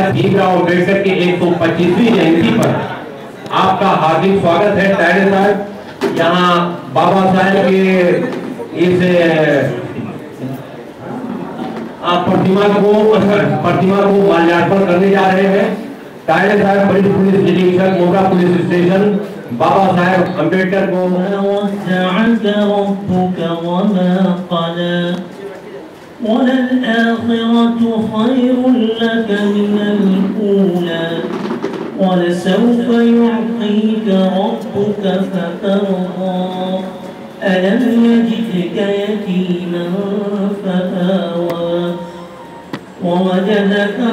साहब भीमराव अम्बेडकर की 125वीं जयंती पर आपका हार्दिक स्वागत है। टायरे साहब यहाँ बाबा साहब के इस प्रतिमा को माल्यार्पण करने जा रहे हैं। टायरे साहब वरिष्ठ पुलिस निरीक्षक मोगा पुलिस स्टेशन बाबा साहब अम्बेडकर को वललआखिरतु खैरुन लक मिनल ऊला वलसौफ युअतीका रब्बुका फतर्दा अलम यजिदका यतीमन फआवा ववजदका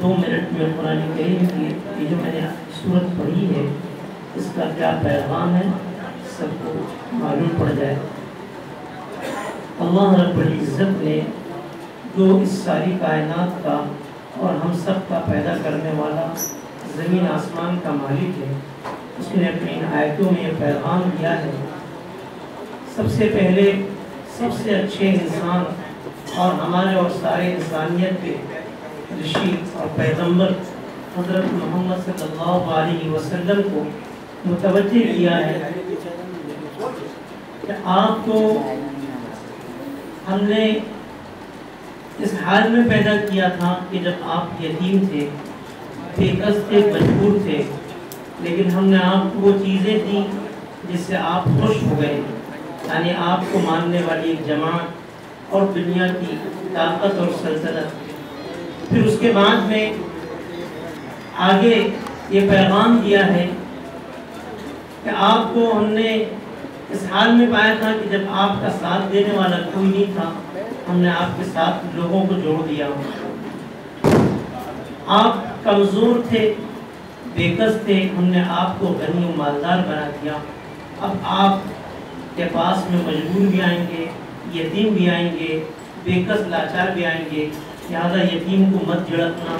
2 मिनट में कुरान करीम की जो मैंने सूरत पढ़ी है इसका क्या पैगाम है सबको मालूम पड़ जाए। अल्लाह रब्बुल इज़्ज़त ने जो इस सारी कायनात का और हम सब का पैदा करने वाला ज़मीन आसमान का मालिक है, उसने अपनी इन आयतों में पैगाम दिया है। सबसे पहले सबसे अच्छे इंसान और हमारे और सारे इंसानियत के ऋषि और पैगंबर हज़रत मोहम्मद सल्लल्लाहु अलैहि वसल्लम को मुतवज्जे किया है कि आपको हमने इस हाल में पैदा किया था कि जब आप यतीम थे, बेकस थे, मजबूर थे, लेकिन हमने आपको वो चीज़ें दी जिससे आप खुश हो गए, यानी आपको मानने वाली एक जमात और दुनिया की ताकत और सल्तनत। फिर उसके बाद में आगे ये पैगाम दिया है कि आपको हमने इस हाल में पाया था कि जब आपका साथ देने वाला कोई नहीं था, हमने आपके साथ लोगों को जोड़ दिया। आप कमज़ोर थे, बेकस थे, हमने आपको गनी और मालदार बना दिया। अब आप के पास में मजबूर भी आएंगे, यतीम भी आएंगे, बेकस लाचार भी आएंगे। लिहाजा यतीम को मत झड़कना,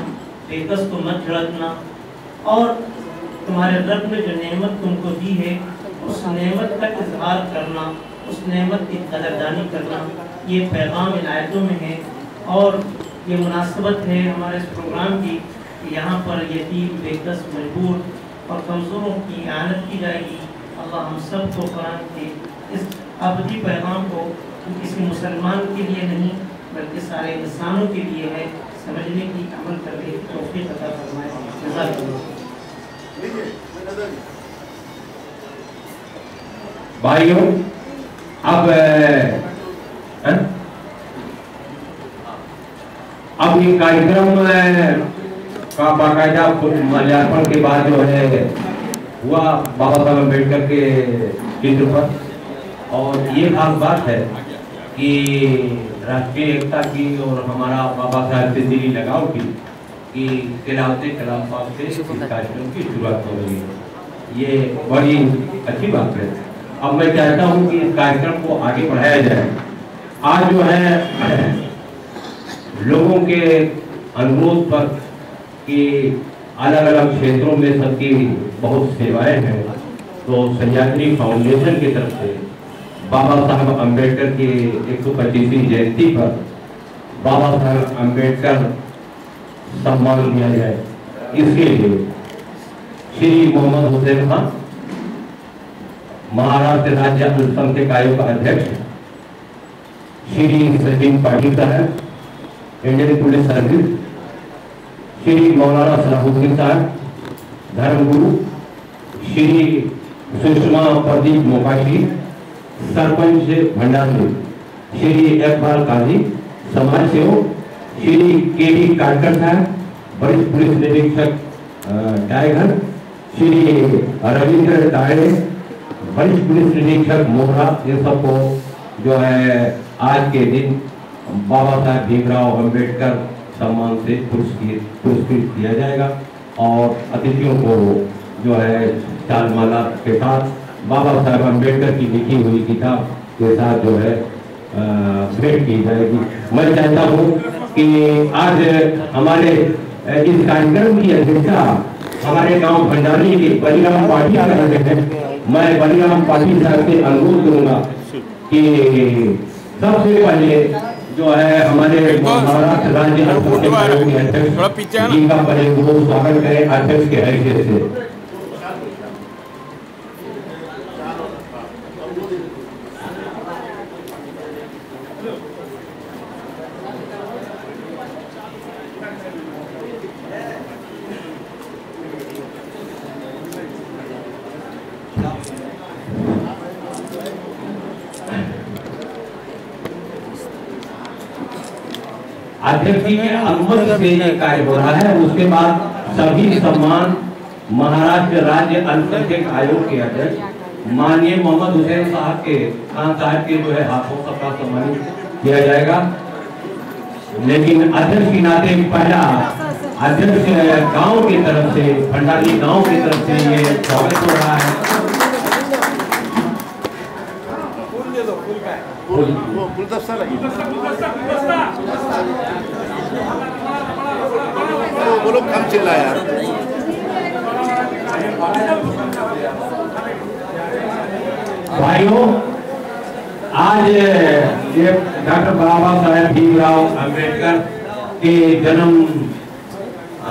बेकस को मत झड़कना और तुम्हारे रब ने जो नेमत तुमको दी है उस नेमत का इजहार करना, उस नेमत की कदरदानी करना, ये पैगाम इन आयतों में है। और ये मुनासबत है हमारे इस प्रोग्राम की कि यहाँ पर यतीम, बेकस, मजबूर और कमज़ोरों की आनत की जाएगी। अल्लाह हम सब को कुरान के इस अबदी पैगाम को किसी मुसलमान के लिए नहीं बल्कि सारे इंसानों के लिए है, समझने की, अमल करने की तौफीक अता फरमाए। भाइयों, अब ये कार्यक्रम का बाकायदा माल्यार्पण के बाद जो है हुआ बाबा साहब अम्बेडकर के चित्र पर। और ये खास बात है कि राष्ट्रीय एकता की और हमारा बाबा साहब से दिली लगाव की कि तिलावते कलाम पाक से इस कार्यक्रम की शुरुआत हो रही है। ये बड़ी अच्छी बात है। अब मैं चाहता हूँ कि इस कार्यक्रम को आगे बढ़ाया जाए। आज जो है लोगों के अनुरोध पर कि अलग अलग क्षेत्रों में सबकी बहुत सेवाएं हैं, तो सह्याद्री फाउंडेशन की तरफ से बाबा साहब अम्बेडकर की 125वीं जयंती पर बाबा साहब अम्बेडकर सम्मान दिया जाए, इसके लिए श्री मोहम्मद हुसैन खान, महाराष्ट्र राज्य अल्पसंख्यक आयोग का अध्यक्ष, श्री सचिन पाटिल साहब, इंडियन पुलिस सर्विस, श्री मौलाना सलाहुद्दीन साहब, धर्मगुरु श्री सुषमा प्रदीप मोकाशी, सरपंच भंडारी श्री इकबाल काजी, समाज सेवक श्री के.डी. काटकर साहब, वरिष्ठ पुलिस निरीक्षक टाइगर श्री रविंद्र ताड़े, वरिष्ठ पुलिस निरीक्षक मोहरा, ये सबको जो है आज के दिन बाबा साहब भीमराव अंबेडकर सम्मान से पुरस्कृत किया जाएगा और अतिथियों को जो है शालमाला के साथ बाबा साहब अंबेडकर की लिखी हुई किताब के साथ जो है भेंट की जाएगी। मैं चाहता हूँ कि आज हमारे इस कार्यक्रम की अध्यक्षता हमारे गांव भंडारी के बलिराम पाटिल कर रहे हैं। मैं बलिराम पाटिल साहब से अनुरोध करूंगा कि सबसे पहले जो है हमारे महाराष्ट्र राज्य अल्पसंख्यक आयोग के अध्यक्ष जिनका पहले वो स्वागत करें अध्यक्ष के हैसियत से। अध्यक्ष जी के अनुमति से ये कार्य हो रहा है। उसके बाद सभी सम्मान महाराष्ट्र राज्य अल्पसंख्यक आयोग के अध्यक्ष माननीय मोहम्मद हुसैन साहब के खान साहब के जो है हाथों सबका सम्मानित किया जाएगा। लेकिन अध्यक्ष के नाते पहला अध्यक्ष गांव की तरफ से भंडारी गांव की तरफ से ये स्वागत हो रहा है। वो लोग कम चिल्ला यार। भाइयों, आज ये डॉक्टर बाबा साहेब भीमराव अंबेडकर के जन्म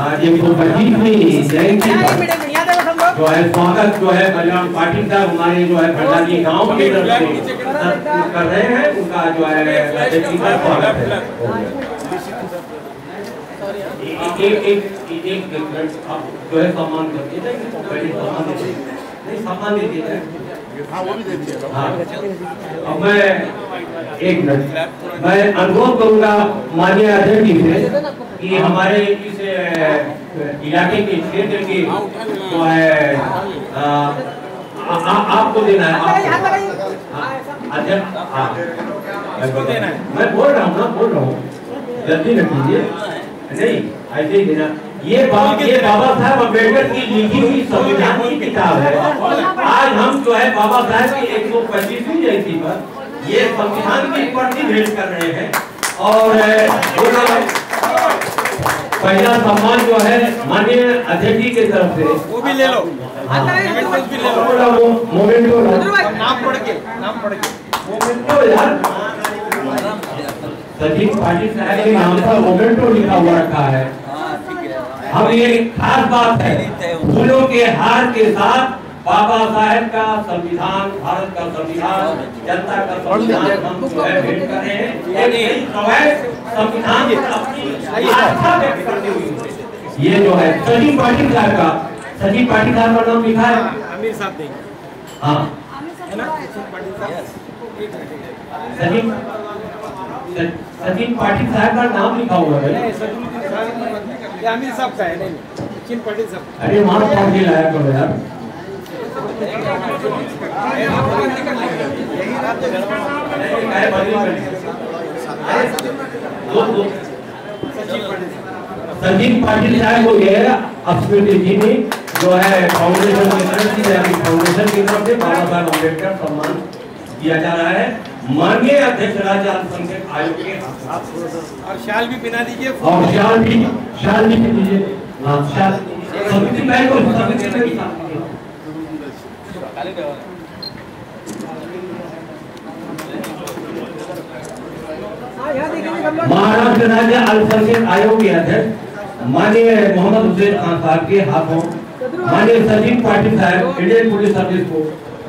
125वीं जयंती पर जो है स्वागत जो है बलिराम पाटिल साहब हमारे जो है भंडारी गांव की तरफ से कर रहे हैं। उनका जो है स्वागत है। एक जो है सम्मान करते हैं, सम्मान दे दिया जाए। हाँ, अब मैं एक मिनट मैं अनुरोध करूंगा माननीय अध्यक्ष जी से कि हमारे इस इलाके के क्षेत्र के जो है आपको देना है। अध्यक्ष मैं बोल रहा हूँ जल्दी न कीजिए, नहीं ऐसे ही देना। ये बाबा साहब अम्बेडकर की लिखी हुई संविधान की किताब है। आज हम जो है बाबा साहब की 125वीं जयंती पर ये संविधान की प्रति भेंट कर रहे हैं और पहला सम्मान जो है माननीय अध्यक्ष जी की तरफ से वो भी ले लो। मोमेंटो नाम पढ़ के मोमेंटो यार सचिन पाटिल साहब के नाम पर मोमेंटो लिखा हुआ रखा है। हम ये खास बात है फूलों के हार के साथ बाबा साहेब का संविधान, भारत का संविधान, जनता का संविधान हम जो है भेंट कर रहे हैं। संविधान अपनी आस्था व्यक्त करते हुए ये जो है सचिन पाटिल साहब का नाम लिखा है। आमिर साहब देंगे। हाँ है ना, सचिन पाटिल साहब का नाम लिखा हुआ है। आमिर साहब का है, नहीं सचिन पाटिल साहब। अरे वहाँ पाटिल आया करो यार। सचिन पाटिल साहब को ये स्मृति जी ने जो है फाउंडेशन की तरफ से बाबा साहब अम्बेडकर सम्मान दिया जा रहा है। माननीय अध्यक्ष राज्य अल्पसंख्यक आयोग के और शाल भी पहना दीजिए। और शाल भी दीजिए। हाँ शाल महाराष्ट्र राज्य अल्पसंख्यक आयोग के अध्यक्ष माननीय मोहम्मद हुसैन खान साहब के हाथों माननीय सचिन पाटिल साहब इंडियन पुलिस सर्विस को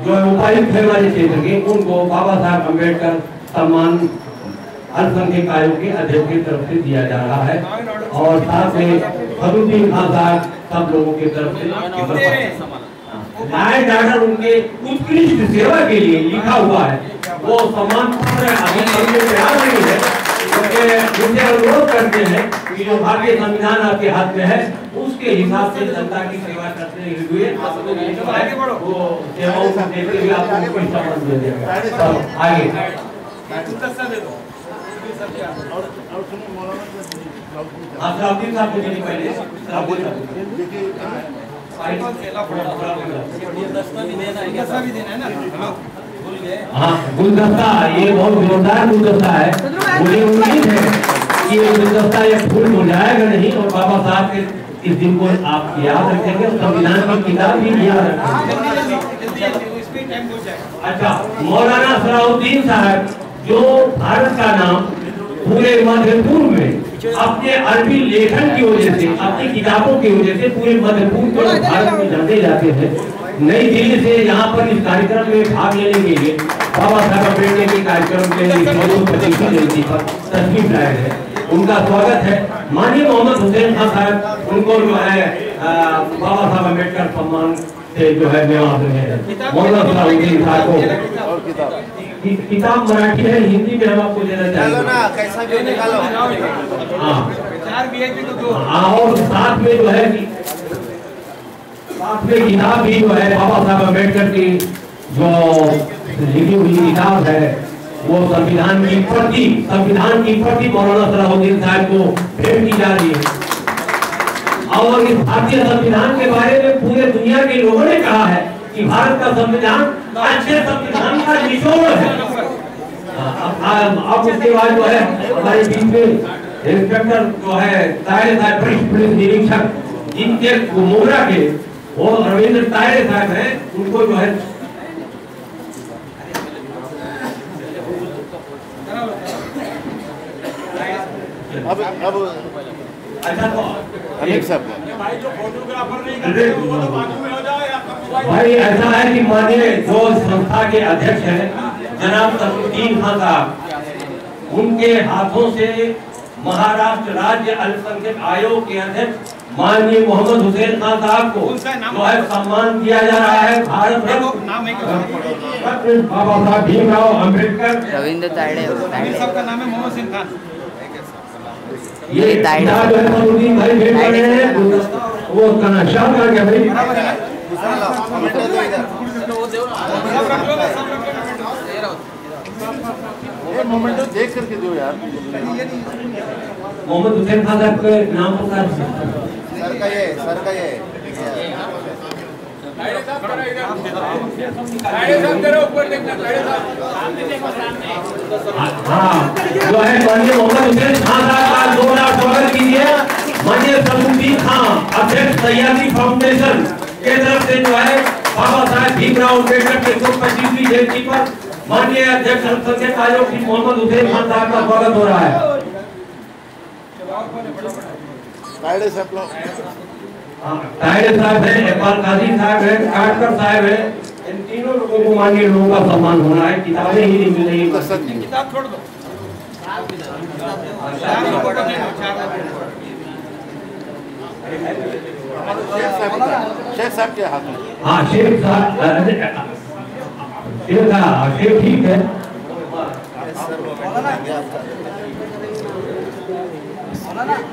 जो है उपायुक्त है हमारे क्षेत्र के, उनको बाबा साहब अम्बेडकर सम्मान अल्पसंख्यक आयोग के अध्यक्ष की तरफ से दिया जा रहा है। और साथ में फरुद्दीन खान साहब सब लोगों की तरफ से लायन ऑर्डर उनके उत्कृष्ट सेवा के लिए लिखा हुआ है। वो सम्मान अभी तैयार नहीं है, उनसे अनुरोध करते हैं कि जो भारतीय संविधान आपके हाथ में है उसके हिसाब से जनता की सेवा करते हुए वो सेवाओं को देते हुए आपको सम्मान दे देगा। आगे अलाउद्दीन साहब को देनी पहले हाँ गुलदस्ता, ये बहुत जोरदार गुलदस्ता है। मुझे उम्मीद है कि ये गुलदस्ता ये फूल मुरझाएगा नहीं और बाबा साहब के इस दिन को आप याद रखेंगे, संविधान की किताब भी याद रखेंगे। अच्छा, मौलाना सलाउद्दीन साहब जो भारत का नाम पूरे मध्य पूर्व में अपने अरबी लेखन की वजह से, अपनी किताबों की वजह से पूरे मध्य पूर्व को भारत में जाने जाते हैं। नई दिल्ली से यहाँ पर इस कार्यक्रम में भाग लेने के लिए बाबा साहब अम्बेडकर के कार्यक्रम के 25वीं जयंती पर तशरीफ लाए हैं। उनका स्वागत है। माननीय मोहम्मद हुसैन खान साहब उनको जो है बाबा साहब अम्बेडकर सम्मान से जो है निवाज रहे हैं। मौलाना सलाउद्दीन साहब को किताब मराठी है, हिंदी में हम आपको देना चाहिए ना, कैसा भी निकालो। हाँ, और साथ में जो है साथ में किताब भी जो है बाबा साहब अम्बेडकर की जो लिखी हुई किताब है वो संविधान की प्रति मौलाना सलाउद्दीन साहब को भेंट की जा रही है। और इस भारतीय संविधान के बारे में पूरे दुनिया के लोगों ने कहा है कि भारत का संविधान अच्छे संविधान का निचोड़ है। अब उसके बाद जो है हमारे बीच में इंस्पेक्टर जो है तायरे साहब, पुलिस निरीक्षक जिनके मोगरा के वो रविंद्र तायरे साहब हैं, उनको जो है अब अच्छा तो अनेक सब भाई ऐसा है कि माननीय जो संस्था के अध्यक्ष हैं जनाब सलाउद्दीन खान साहब, उनके हाथों से महाराष्ट्र राज्य अल्पसंख्यक आयोग के अध्यक्ष माननीय मोहम्मद हुसैन खान साहब को जो है सम्मान दिया जा रहा है। भारत रत्न बाबा साहब भीमराव अम्बेडकर, रविंद्र तायडे सबका नाम है मोहम्मद सिंह खान। ये सलाउद्दीन भाई भेंट कर रहे हैं, वो शाह का क्या भाई मोमेंट देख करके दो यार। मोहम्मद हुसैन खान साहब के नाम पर सर का ये हाँ जो है माननीय मोहम्मद हुसैन खान साहब का जोरदार स्वागत कीजिए। माननीय सलाउद्दीन खान अध्यक्ष सयाजी फाउंडेशन के तरफ से जो है बाबा साहब भीमराव अम्बेडकर के 125वीं जयंती पर माननीय अध्यक्ष अल्पसंख्यक आयोग श्री मोहम्मद हुसैन खान साहब का स्वागत हो रहा है। तायडे साहब है, इकबाल काजी साहब है, काटकर साहब है, इन तीनों लोगों को माननीय लोगों का सम्मान होना है। किताबें ही नहीं मिल रही, किताब छोड़ दो। शेख साहब के हाथ में। हाँ शेख साहब शेख ठीक है।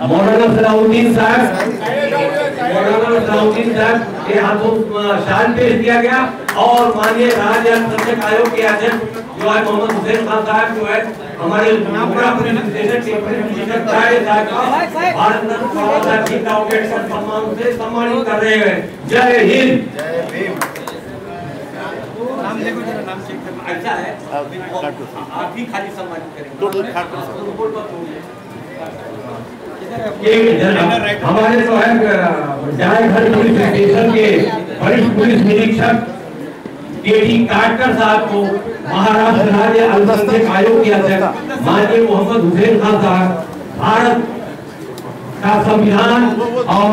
मौलाना सलाउद्दीन साहब के हाथों शाल पेश किया गया और माननीय राज्य अल्पसंख्यक आयोग के अध्यक्ष जो है मोहम्मद हुसैन खान साहब जो है हमारे भारत रत्न सम्मान से सम्मानित कर रहे हैं। जय हिंद। नाम देखो जरा, नाम चेक करना। अच्छा है, आप भी खाली सम्मानित करेंगे। हमारे जो है जायघर पुलिस स्टेशन के वरिष्ठ पुलिस निरीक्षक केटी काटकर साहब को महाराष्ट्र राज्य अल्पसंख्यक आयोग के अध्यक्ष माननीय मोहम्मद हुसैन खान साहब भारत का संविधान और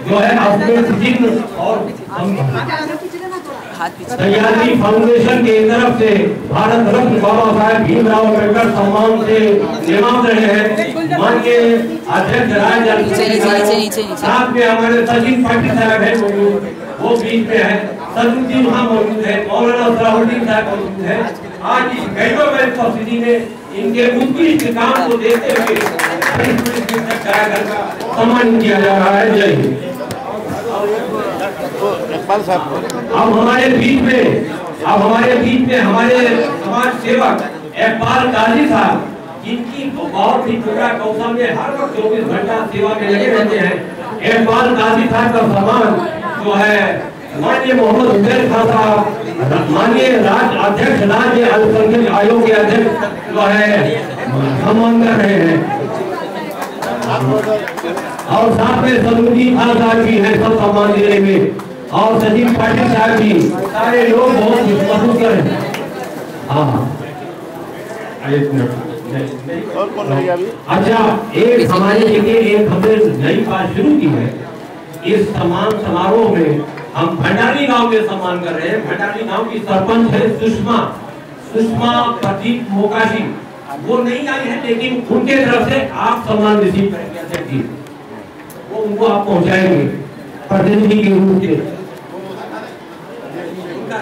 जो है अपने चिन्ह और सयाजी फाउंडेशन के तरफ से भारत रत्न बाबा साहब भीमराव अम्बेडकर सम्मान से निवाज रहे हैं। माननीय अध्यक्ष राज्य साथ में हमारे सचिन पाटिल साहब है, वो बीच में है, सलाउद्दीन खान मौजूद है, मौलाना सलाउद्दीन साहब मौजूद है। आज इस गैरकानूनी परिस्थिति में इनके उत्कृष्ट काम को देखते हुए सम्मान किया जा रहा है। जय हिंद। इकबाल साहब अब हमारे बीच में हमारे समाज सेवक इकबाल काजी साहब, जिनकी बहुत ही पूरा कौशल में हर वक्त 24 घंटा सेवा में लगे रहते हैं। इकबाल काजी साहब का सम्मान जो है माननीय मोहम्मद हुसैन खान साहब, माननीय राज्य अध्यक्ष, राज्य अल्पसंख्यक आयोग के अध्यक्ष जो है सम्मान कर रहे हैं। और साथ में सलूद्दीन खान साहब भी है सब सम्मान देने में, और सचिन पाटिल साहब भी, सारे लोग बहुत मदद कर रहे हैं। हाँ एक मिनट। और कौन रहेगा अभी? अच्छा, एक हमारे लिए एक हमने नई बात शुरू की है। इस सम्मान समारोह में हम भंडारी गांव में सम्मान कर रहे हैं। भंडारी गांव की सरपंच है सुषमा प्रदीप मोकाशी, वो नहीं आई है, लेकिन उनके तरफ से आप सम्मान रिसीव करेंगे, वो उनको आप पहुंचाएंगे प्रतिनिधि के रूप में।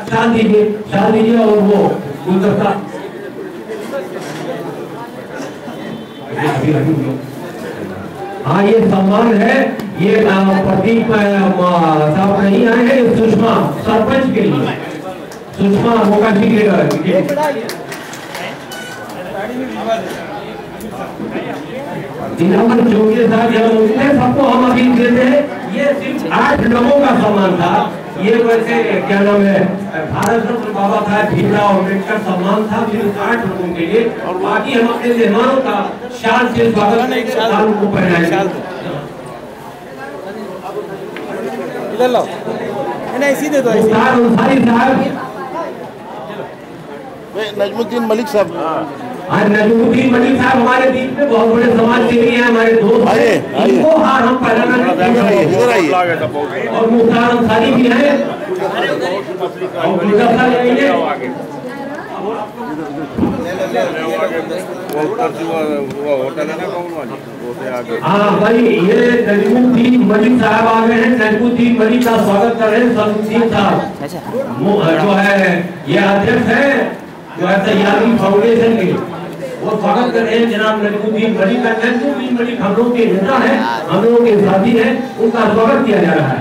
शाल दीजिए और वो गुलदस्ता हाँ, ये सम्मान है। ये प्रदीप साहब नहीं आए हैं, सुषमा सरपंच के लिए, सुषमा मोकाशी के जोगे साहब सबको हम अपील देते हैं। ये सिर्फ 8 लोगों का सम्मान था। ये वैसे क्या नाम है, भारत रत्न बाबा साहब भीमराव अम्बेडकर सम्मान था सिर्फ 8 लोगों के लिए, और बाकी हम अपने मेहमानों का शाल से स्वागत को पहनाएंगे। इधर लो, नहीं सीधे दो। अंसारी साहब, नजमुद्दीन मलिक साहब, नजमुद्दीन मलिक साहब हमारे बीच में बहुत बड़े समाज सेवी हैं, हमारे दोस्त हैं। इनको हार हम पहनाना और मुख्तार अंसारी भी हैं और गुलदस्ता लेंगे। हाँ भाई, ये नजमुद्दीन मलिक साहब आ गए हैं। नजमुद्दीन मलिक का स्वागत कर रहे हैं सलूद्दीन साहब जो है, ये अध्यक्ष है जो है तैयारी फाउंडेशन के, वो स्वागत कर रहे हैं जनाब नजमुद्दीन मलिक का। नजमुद्दीन मलिक हम लोग के नेता हैं, हम लोगों के साथी हैं, उनका स्वागत किया जा रहा है।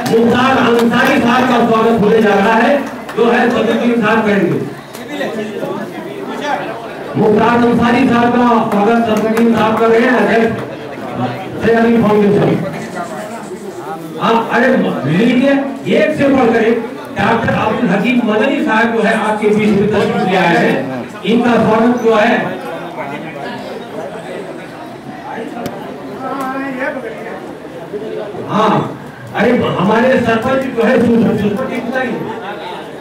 मुख्तार अंसारी साहब का स्वागत होने जा रहा है जो है सलूद्दीन साहब करेंगे। मुख्तार अंसारी साहब का स्वागत सलूद्दीन साहब कर रहे हैं, अध्यक्ष तैयारी फाउंडेशन। अरे लीजिए, एक से बढ़कर एक डॉक्टर अब्दुल हकीम मदनी साहब जो है आपके बीच में तशरीफ ले आए हैं, इनका स्वागत जो है हाँ, अरे हमारे सरपंच जो है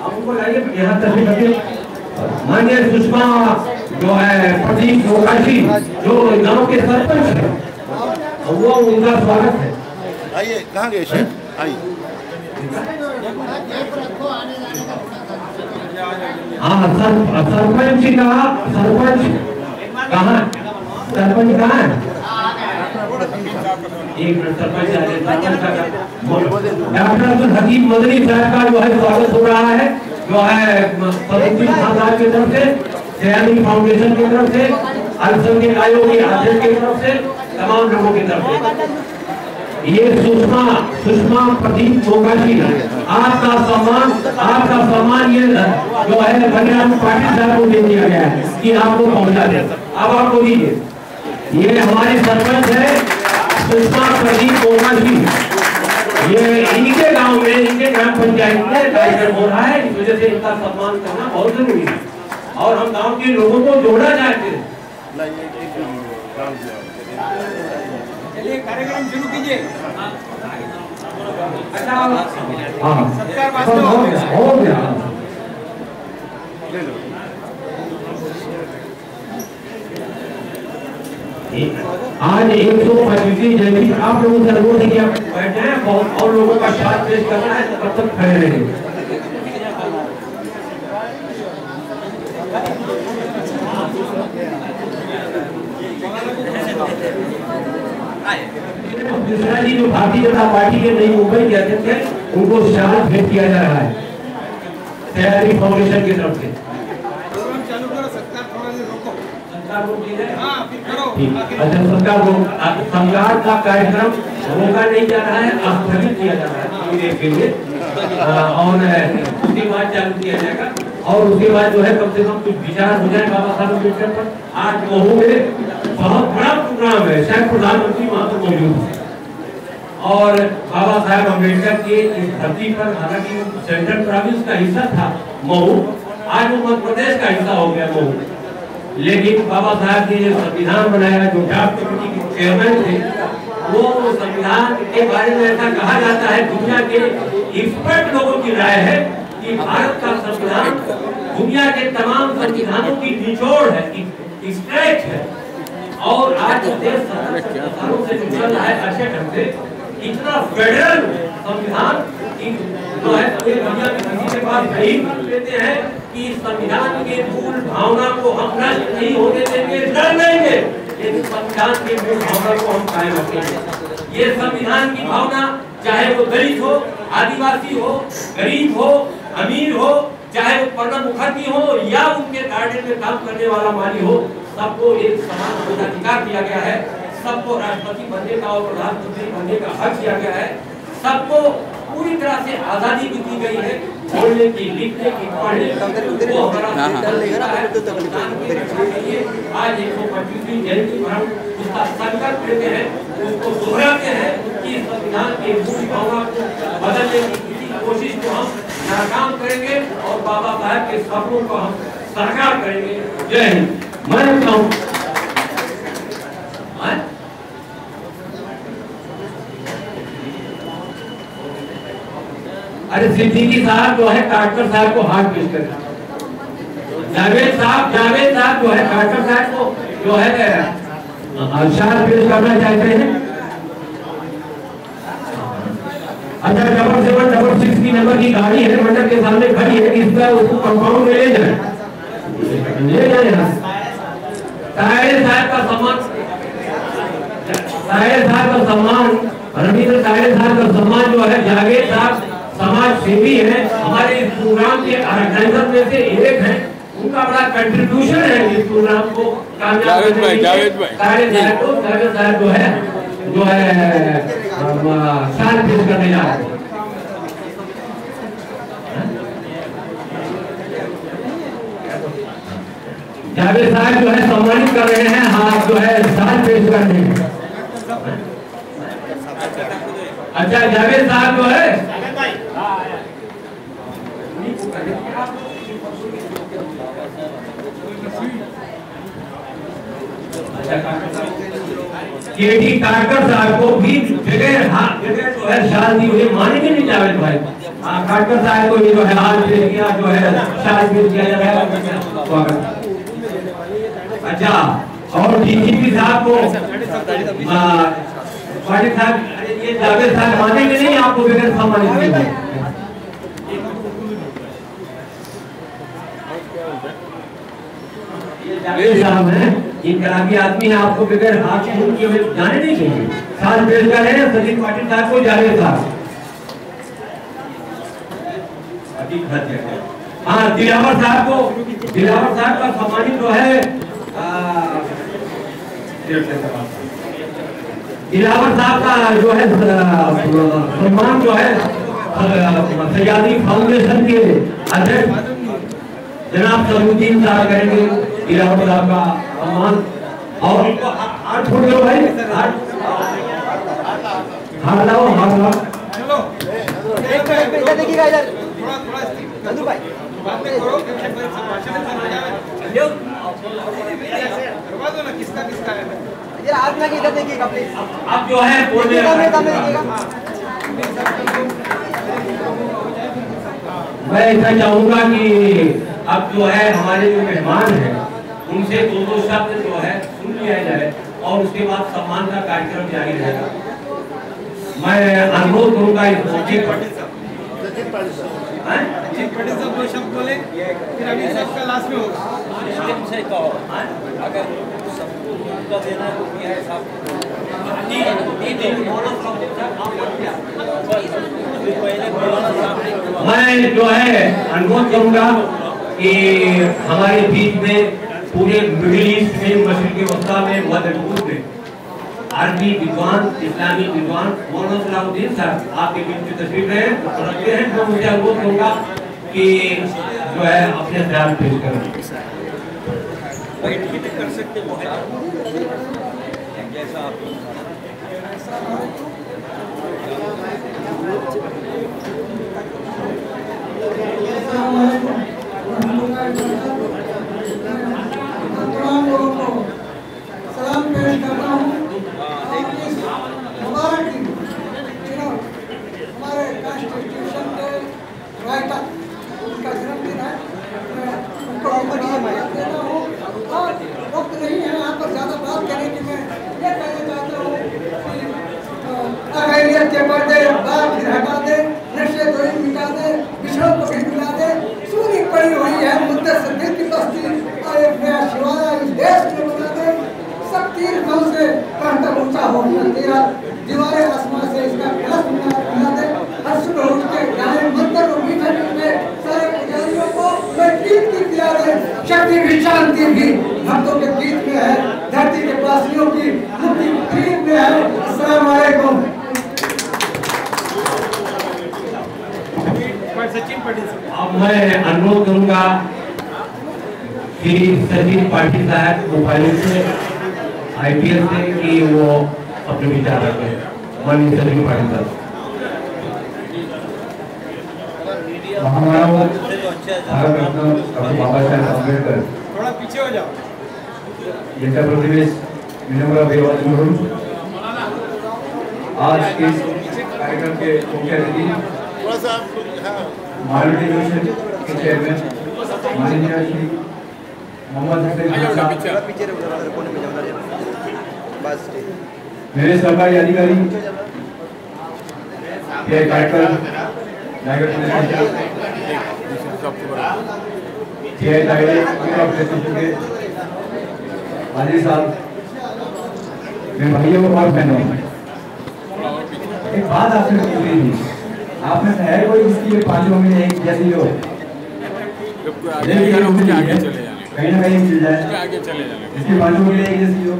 आपको लाइए यहाँ तशरीफ रखिए। माननीय सुषमा जो है प्रदीप मोकाशी जो गांव के सरपंच है, वो उनका स्वागत है। आइए, कहाँ गए शेख? आइए। हाँ, सरपंच कहाँ सरपंच कहाँ है? एक मिनट, सरपंच डॉक्टर अब्दुल हकीम मदनी साहब का जो है स्वागत हो रहा है, जो है सलूद्दीन खान साहब की तरफ से, तैयारी फाउंडेशन की तरफ से, अल्पसंख्यक आयोग के अध्यक्ष की तरफ से, तमाम लोगों की तरफ से। ये सुषमा प्रदीप मोकाशी, आपका सम्मान ये जो है बनियान पाटिल साहब को दे दिया गया है कि आपको पहुंचा दे। अब आपको दीजिए। ये हमारे सरपंच है सुषमा प्रदीप मोकाशी, ये इनके गांव में, इनके ग्राम पंचायत में कार्यक्रम हो रहा है, इस वजह से इनका सम्मान करना बहुत जरूरी है और हम गाँव के लोगों को जोड़ना चाहते हैं। चलिए, कार्यक्रम शुरू कीजिए। हो गया। आज 125वीं जयंती आप लोगों से अनुरोध है कि आप बैठे हैं, बहुत और लोगों का साथ पेश करना है, तब तक खड़े रहेंगे। मिश्रा जी जो भारतीय जनता पार्टी के नई मुंबई के अध्यक्ष हैं, उनको शाल भेंट किया जा रहा है तैयारी फाउंडेशन की तरफ से। चालू करो, सरकार थोड़ा देर रोको। सरकार रोक दी है। हाँ, फिर करो। अच्छा, सरकार का कार्यक्रम रोका नहीं जा रहा है, स्थगित किया जा रहा है थोड़ी देर के लिए और उसके बाद चालू किया जाएगा। और उसके बाद जो है कम से कम कुछ विचार हो जाए बाबा साहब अम्बेडकर पर। आज महू में बहुत बड़ा प्रोग्राम है, शायद प्रधानमंत्री वहां पर मौजूद है और बाबा साहब अम्बेडकर के इस धरती पर, हालांकि सेंट्रल प्रोविंस का हिस्सा था महू, आज वो मध्य प्रदेश का हिस्सा हो गया महू, लेकिन बाबा साहब ने जो संविधान बनाया, जो ड्राफ्ट कमेटी के चेयरमैन थे, वो संविधान के बारे में ऐसा कहा जाता है, दुनिया के एक्सपर्ट लोगों की राय है कि भारत का संविधान दुनिया के तमाम संविधानों की निचोड़ है, स्ट्रेच है। और आज देश संविधानों से चल रहा है अच्छे ढंग से, इतना फेडरल संविधान जो है दुनिया में किसी के पास नहीं लेते हैं कि संविधान के मूल भावना को हम नष्ट नहीं होने देंगे, डर लेंगे, लेकिन संविधान के मूल भावना को हम कायम रखेंगे। ये संविधान की भावना चाहे वो दलित हो, आदिवासी हो, गरीब हो, अमीर हो, चाहे वो प्रणब मुखर्जी हो या उनके गार्डन में काम करने वाला माली हो, सबको एक समान अधिकार दिया गया है, सबको राष्ट्रपति बनने का और प्रधानमंत्री बनने का हक दिया गया है, सबको पूरी तरह से आजादी भी दी गई है, बोलने की, लिखने की, पढ़ने की। वो हमारा आज 125वीं जयंती पर हम उसका संकल्प लेते हैं, उसको दोहराते हैं कि संविधान के मूल भावना को बदलने की किसी कोशिश को हम नाकाम करेंगे और बाबा साहब के सपनों को हम साकार करेंगे। जय हिंद। मैं चाहूँ अरे सिद्दीकी साहब जो है काटकर साहब को हाथ पेश कर, जावेद साहब जो है काटकर साहब को जो है शाल पेश करना चाहते हैं। अच्छा, डबल 766 की नंबर की गाड़ी है, मंडल के सामने खड़ी है, इस पर उसको कंपाउंड में ले जाए ताहिर साहब का सम्मान, रविंद्र ताहिर साहब का सम्मान जो है, जावेद साहब समाज सेवी है, हमारे इस प्रोग्राम के ऑर्गेनाइजर में से एक है, उनका बड़ा कंट्रीब्यूशन है इस प्रोग्राम को कामयाब करने के लिए। जावेद साहब जो है शाल पेश करने जा रहे हैं। जावेद साहब जो है सम्मानित कर रहे हैं, हाथ जो है शाल पेश कर रहे हैं। अच्छा, जावेद साहब जो है केटी काटकर साहब को भी जगह जो है शाल दी हुई मानेंगे नहीं जावेद भाई। काटकर साहब को भी जो है हाथ पेश किया, जो है शाल पेश किया जा रहा है। अच्छा, और डीजीपी साहब को पाटिल साहब, ये जावेद साहब मानेंगे नहीं आपको बगैर सम्मानित किए। जावेद साहब हैं, इनकलाबी आदमी है, आपको बगैर हाथ किए हुए जाने नहीं चाहिए। साल पेश कर रहे हैं सचिन पाटिल साहब को, जावेद साहब। हाँ, दिलावर साहब का सम्मानित जो है दिलावर साहब का जो है सम्मान जो है सयादी फाउंडेशन के अध्यक्ष जनाब सरूद्दीन साहब करेंगे दिलावर साहब का सम्मान। और इनको हाथ छोड़ दो भाई, हाथ लाओ। चलो इधर देखिएगा, इधर थोड़ा भाई बात में करो, करवा दो ना, किसका है इधर हाथ लगे, इधर देखिएगा प्लीज। अब जो है बोलने मैं ऐसा चाहूंगा कि अब जो है हमारे जो मेहमान हैं उनसे दो शब्द जो है सुन लिया जाए और उसके बाद सम्मान का कार्यक्रम जारी रहेगा। मैं अनुरोध करूंगा इस मौके पर दो शब्द बोले, फिर अभी सबका लास्ट में होगा। अगर सबको उनका देना तो क्या है साहब, मैं जो है अनुरोध करूंगा कि हमारे बीच में पूरे मिडिल ईस्ट में, मशरिकी वस्ता में, मध्य पूर्व में अरबी विद्वान, इस्लामी विद्वान मौलाना सलाहुद्दीन साहब आपके बीच में तशरीफ रखते हैं। तो मुझे अनुरोध करूंगा कि जो है अपने ख्याल पेश करें। बैठ के भी कर सकते हो जैसा आप तमाम लोगों को सलाम पेश करता हूँ। मुबारक दिन हमारे कॉन्स्टिट्यूशन के राइटर उनका जन्मदिन है, मैं उनको मुबारक देता हूँ। और वक्त नहीं है यहाँ पर ज़्यादा बात करने की, मैं ये कहना चाहता हूँ कि अगैरियत के पर्दे बात फिर हटा दे, नशे दोई मिटा दे, विषयों को भी मिला दे, सूनी पड़ी हुई है मुद्दत से दिल की बस्ती और एक नया शिवाला इस देश में बना दे। सब तीर्थों से कहता ऊंचा हो गया तेरा, दीवारे आसमान से इसका कलश मिला दे। हर सुबह उठ के गाने मंत्र और मीठे मीठे सारे पुजारियों को मैं गीत दिला दे। शक्ति भी शांति भी भक्तों के गीत में है, धरती के वासियों की मुक्ति प्रीत में है। अस्सलाम वालेकुम। अब मैं अनुरोध करूंगा कि सचिन पाटिल साहब उपायुक्त से IPS से कि वो अपने विचार रखें। माननीय सचिन पाटिल साहब। मीडिया बाबा साहेब अम्बेडकर थोड़ा पीछे हो जाओ। यांच्या प्रतिवेश विनम्र अभिवादन। आज के कार्यक्रम के मुख्य अतिथि थोड़ा सा मालवी डिवीजन के चेयरमैन माननीय श्री मोहम्मद हसन साहब, मेरे सरकारी अधिकारी के कार्यक्रम नागर पुलिस के हाजी साहब, मेरे भाइयों और बहनों, एक बात आपसे पूछनी थी। आपने है कोई जिसकी ये पांचों में एक जैसी हो, कहीं ना कहीं मिल जाए, इसकी पांचों में एक जैसी हो।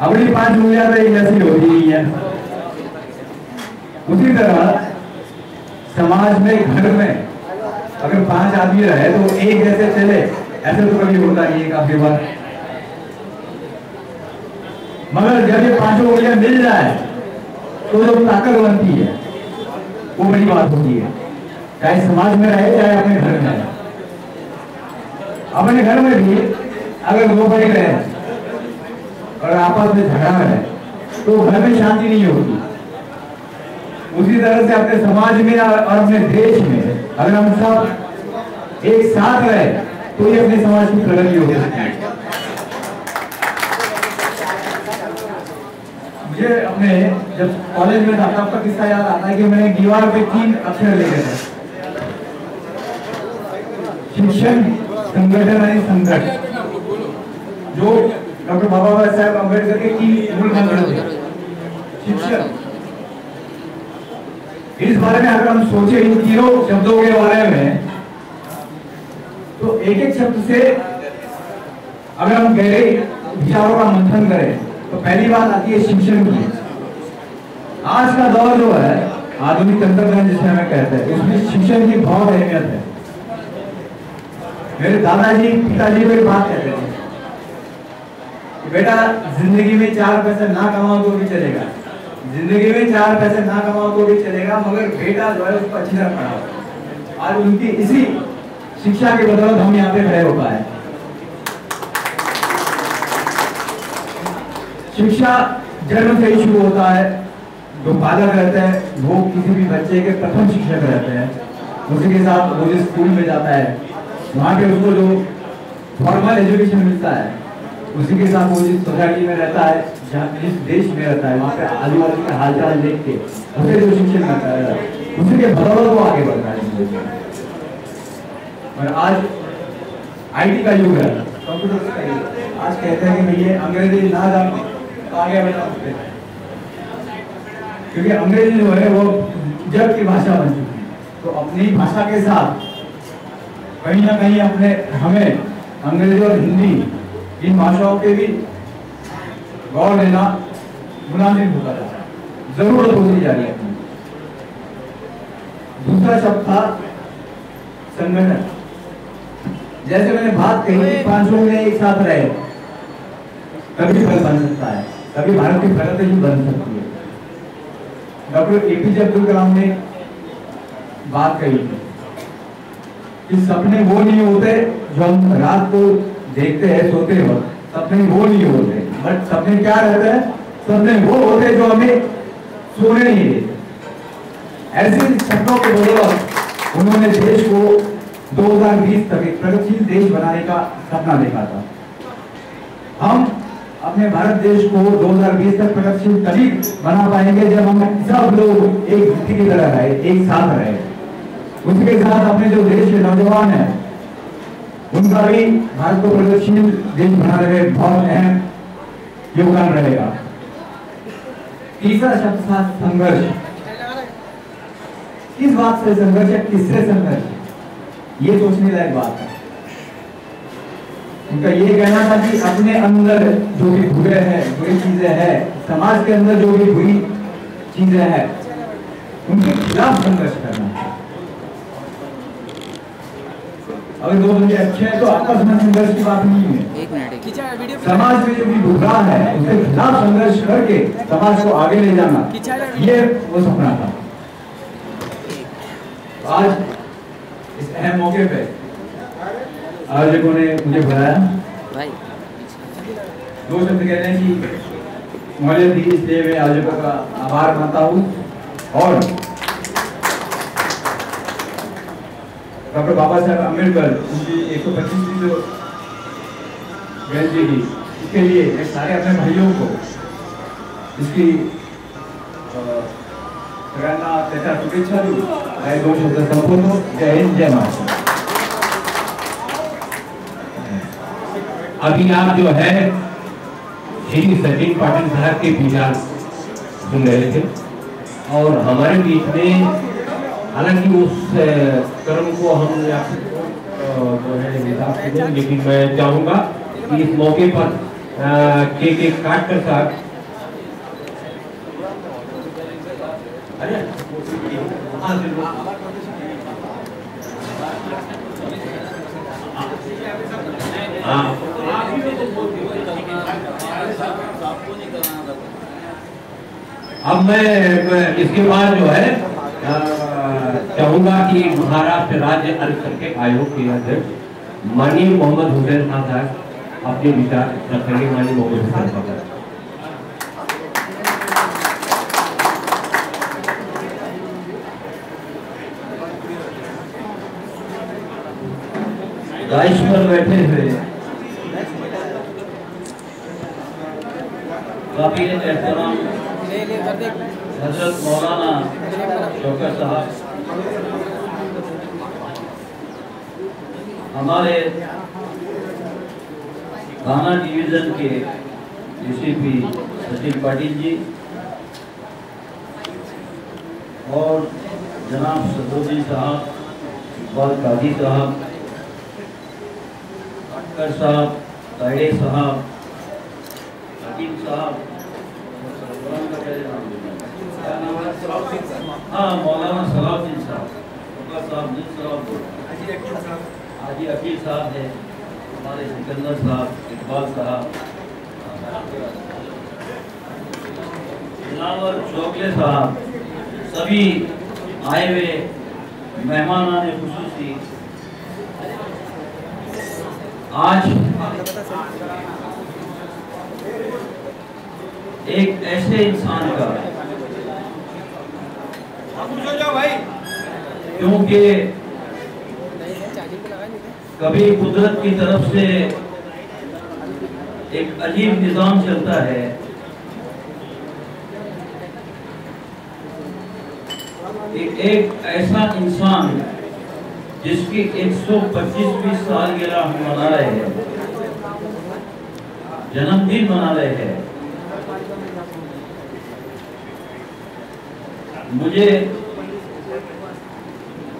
अपनी 5 उंगलियां तो एक जैसी होती नहीं है। उसी तरह समाज में, घर में अगर 5 आदमी रहे तो एक जैसे चले, ऐसे तो कभी होता नहीं है काफी बार। मगर जब ये 5 उंगलियां मिल जाए तो जो ताकत बनती है वो बड़ी बात होती है, चाहे समाज में रहे चाहे अपने घर में रहे। अपने घर में भी अगर 2 भाई रहे और आपस में झगड़ा है तो घर में शांति नहीं होती। उसी तरह से अपने समाज में और अपने देश में अगर हम सब एक साथ रहे तो ये अपने समाज की प्रगति होगी। मुझे अपने जब कॉलेज में था तब का किस्सा याद आता है कि मैंने दीवार पे 3 अक्षर लिखे थे, शिक्षण संगठन और संघर्ष, जो डॉक्टर बाबा साहेब अम्बेडकर के 3 मूल मंत्र थे। शिक्षण, इस बारे में अगर हम सोचे इन तीनों शब्दों के बारे में तो एक एक शब्द से अगर हम गहरे विचारों का मंथन करें तो पहली बात आती है शिक्षण की। आज का दौर जो है आधुनिक तंत्रज्ञान जिसे हमें कहते हैं, उसमें शिक्षण की बहुत अहमियत है। मेरे दादाजी पिताजी को एक बात कहते थे कि बेटा जिंदगी में 4 पैसे ना कमाओ तो भी चलेगा, जिंदगी में 4 पैसे ना कमाओ तो भी चलेगा, मगर बेटा जो है उसको अच्छी तरह पढ़ाओ। आज उनकी इसी शिक्षा के बदौलत हम यहाँ पे खड़े हो पाए। शिक्षा जन्म से ही शुरू होता है। जो पालक रहते हैं वो किसी भी बच्चे के प्रथम शिक्षक रहते हैं। उसी के साथ वो जिस स्कूल में जाता है वहाँ पे उसको जो फॉर्मल एजुकेशन मिलता है, उसी के साथ वो जिस सोसाइटी में रहता है, जहाँ जिस देश में रहता है, वहाँ पे आजू बाजू का हालचाल देख के उसे जो शिक्षण मिलता है उसी के बदौलत वो आगे बढ़ता है। और आज IT का युग है, कंप्यूटर का युग। आज कहते हैं कि भैया अंग्रेजी ना जानो तो आगे बढ़ना सकते हैं, क्योंकि अंग्रेजी जो है वो जग की भाषा बन चुकी है। तो अपनी भाषा के साथ कहीं ना कहीं अपने हमें अंग्रेजी और हिंदी इन भाषाओं के भी गौर देना मुनासिब होता है, जरूरत होती जा रही है। दूसरा शब्द था संगठन। जैसे मैंने बात कही कि 5 लोग एक साथ रहे तभी बल बन सकता है, तभी भारत की प्रगति ही बन सकती है। डॉक्टर एपीजे अब्दुल कलाम ने बात कही कि सपने वो नहीं होते जो हम रात को देखते हैं सोते वक्त, सपने वो नहीं होते, बट सपने क्या रहते हैं, सपने वो होते जो हमें सोने नहीं देते। ऐसे सपनों के बदौलत उन्होंने देश को 2020 तक एक प्रगतिशील देश बनाने का सपना देखा था। हम अपने भारत देश को 2020 तक प्रगतिशील तभी बना पाएंगे जब हम सब लोग एक जुटी की तरह रहे, एक साथ रहे। उसके साथ अपने जो देश के नौजवान हैं उनका भी भारत को प्रगतिशील देश बनाने में बहुत अहम योगदान रहेगा। तीसरा शब्द था संघर्ष। किस बात से संघर्ष है, किससे संघर्ष, ये सोचने लायक बात है। उनका ये कहना था कि अपने अंदर जो भी बुरे हैं, बुरी चीजें हैं, समाज के अंदर जो भी बुरी चीजें हैं, उनके खिलाफ संघर्ष करना है। अगर दो बंदे अच्छे हैं तो आपस में संघर्ष की बात नहीं है। समाज में जो भी बुरा है उसके खिलाफ संघर्ष करके समाज को आगे ले जाना, ये वो सपना था। आज इस अहम मौके पे आयोजकों ने मुझे बुलाया, दो शब्द कहते हैं कि मौलियत दी, इसलिए मैं आयोजकों का आभार मानता हूँ। और डॉक्टर बाबा साहब अम्बेडकर उनकी 125वीं जयंती की, इसके लिए मैं सारे अपने भाइयों को इसकी शुभेच्छा दूँ। मैं 2 शब्द संबोधन हो। जय हिंद, जय महाराष्ट्र। अभी आप जो है श्री सचिन पाटिल साहब के विचार सुन रहे थे और हमारे बीच में, हालांकि उस कर्म को हम जो है, लेकिन मैं चाहूंगा कि इस मौके पर केक काट कर साथ अब मैं इसके बाद जो है चाहूंगा कि महाराष्ट्र राज्य अल्पसंख्यक आयोग के अध्यक्ष माननीय मोहम्मद हुसैन खान साहब अपने विचार रखेंगे। माननीय मोहम्मद हुसैन साहब, दाइश पर बैठे हुए काफी एहतराम हजरत मौलाना शौकत साहब, हमारे थाना डिवीजन के डीसीपी सचिन पाटिल जी और जनाब सदुद्दीन साहब, इकबाल काजी साहब, अटकर साहब, ताइडे साहब, हकीम साहब, हाँ मौलाना सलाउद्दीन साहब, हाजी अकील साहब है, हमारे सिकंदर साहब, इकबाल साहब, दिलावर चौकले साहब, सभी आए हुए मेहमानान खुसूसी, आज एक ऐसे इंसान का, क्योंकि कभी कुदरत की तरफ से एक अजीब निजाम चलता है कि एक ऐसा इंसान जिसकी 125वीं सालगिरह हम मना रहे हैं, जन्मदिन मना रहे हैं, मुझे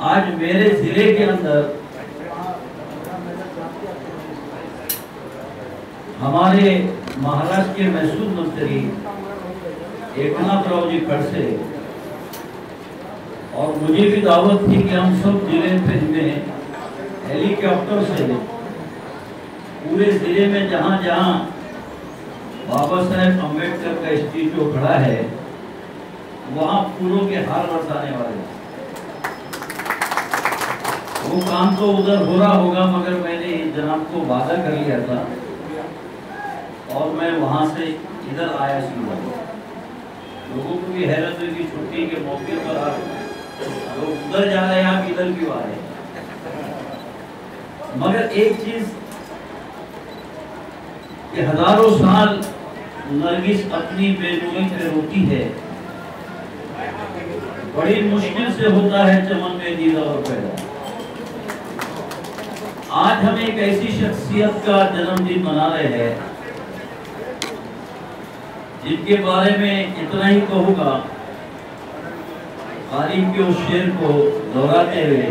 आज मेरे जिले के अंदर हमारे महाराष्ट्र के महसूल मंत्री एकनाथ राव जी खड़से और मुझे भी दावत थी कि हम सब जिले में हेलीकॉप्टर से पूरे जिले में जहाँ जहाँ बाबा साहेब अम्बेडकर का स्टैचू खड़ा है वहाँ फूलों के हार बरसाने वाले। वो काम तो उधर हो रहा होगा, मगर मैंने जनाब को वादा कर लिया था और मैं वहाँ से इधर आया सीधा। लोगों को भी हैरत हुई कि छुट्टी के मौके पर लोग उधर जा रहे हैं, आप इधर क्यों आ रहे हैं। मगर एक चीज कि हजारों साल नरगिस अपनी बेनूरी पे रोती है, बड़ी मुश्किल से होता है चमन में दीदार पैदा। आज हम एक ऐसी शख्सियत का जन्मदिन मना रहे हैं जिनके बारे में इतना ही कहूँगा, गालिब के उस शेर को दोहराते हुए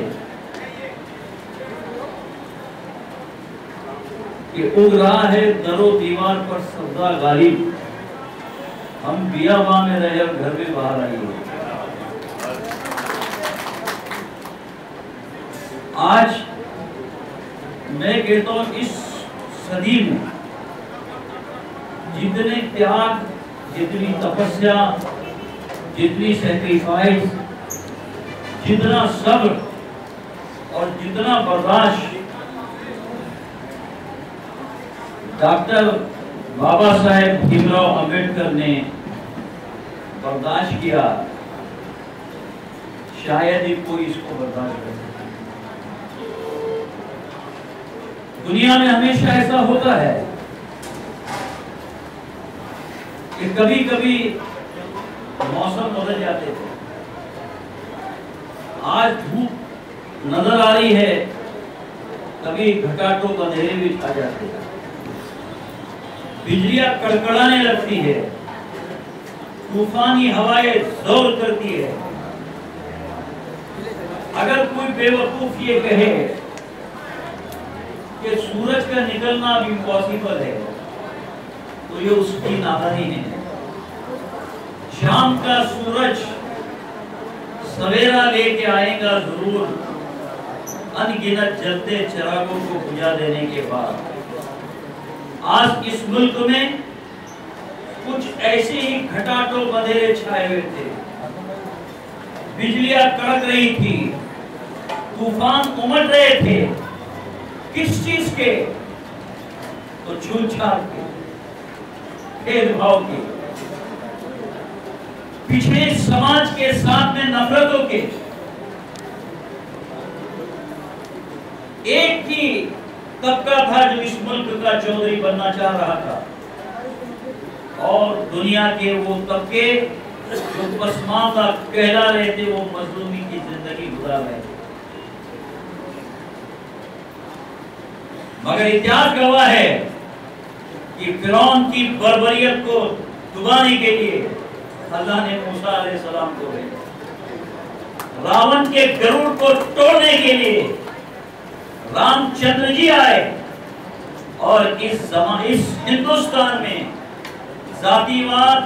कि उग रहा है दरो दीवार पर सब्जा गालिब, हम बियाबा में रहे और घर में बाहर आइए। आज मैं कहता हूँ इस सदी में जितने त्याग, जितनी तपस्या, जितनी सैक्रिफाइस, जितना सब्र और जितना बर्दाश्त डॉक्टर बाबा साहेब भीमराव अंबेडकर ने बर्दाश्त किया, शायद ही कोई इसको बर्दाश्त कर सके। दुनिया में हमेशा ऐसा होता है कि कभी कभी मौसम बदल जाते थे। आज धूप नजर आ रही है, कभी घटाटों अंधेरे भी छा जाते हैं, बिजलियां कड़कड़ाने लगती है, तूफानी हवाएं जोर करती है। अगर कोई बेवकूफ ये कहे कि सूरज का निकलना भी इम्पॉसिबल है तो ये उसकी नादानी है। शाम का सूरज सवेरा लेके आएगा जरूर, अनगिनत जलते चिरागों को बुझा देने के बाद। आज इस मुल्क में कुछ ऐसे ही घटाटों बंधेरे छाए हुए थे, बिजलियां कड़क रही थी, तूफान उमड़ रहे थे। किस चीज के? तो छूछाछ के, भेदभाव के, पिछड़े समाज के साथ में नफरतों के। एक ही तबका था जो इस मुल्क का चौधरी बनना चाह रहा था, और दुनिया के वो तबके जो पसमानदा कहला रहे थे वो मजलूमी की जिंदगी गुजार रहे थे। मगर इतिहास गवाह है कि फिरौन की बर्बरियत को दबाने के लिए अल्लाह ने मूसा अलैहिस्सलाम को भेजा, रावण के गरुड़ को तोड़ने के लिए रामचंद्र जी आए। और इस हिंदुस्तान में जातिवाद,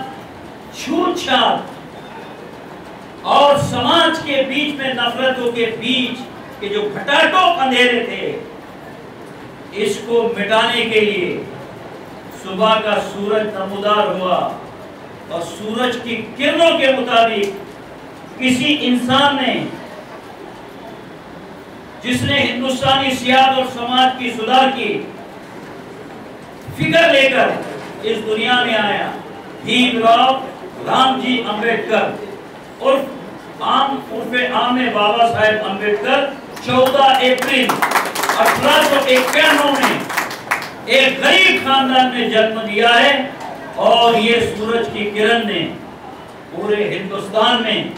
छूतछात और समाज के बीच में नफरतों के बीच के जो घटाटों अंधेरे थे, इसको मिटाने के लिए सुबह का सूरज नमूदार हुआ और सूरज की किरणों के मुताबिक किसी इंसान ने, जिसने हिंदुस्तानी सियासत और समाज की सुधार की फिक्र लेकर इस दुनिया में आया, भीमराव रामजी अंबेडकर उर्फे आम बाबा साहेब अंबेडकर 14 अप्रैल 1891 में एक गरीब खानदान में जन्म लिया है। और ये सूरज की किरण ने पूरे हिंदुस्तान में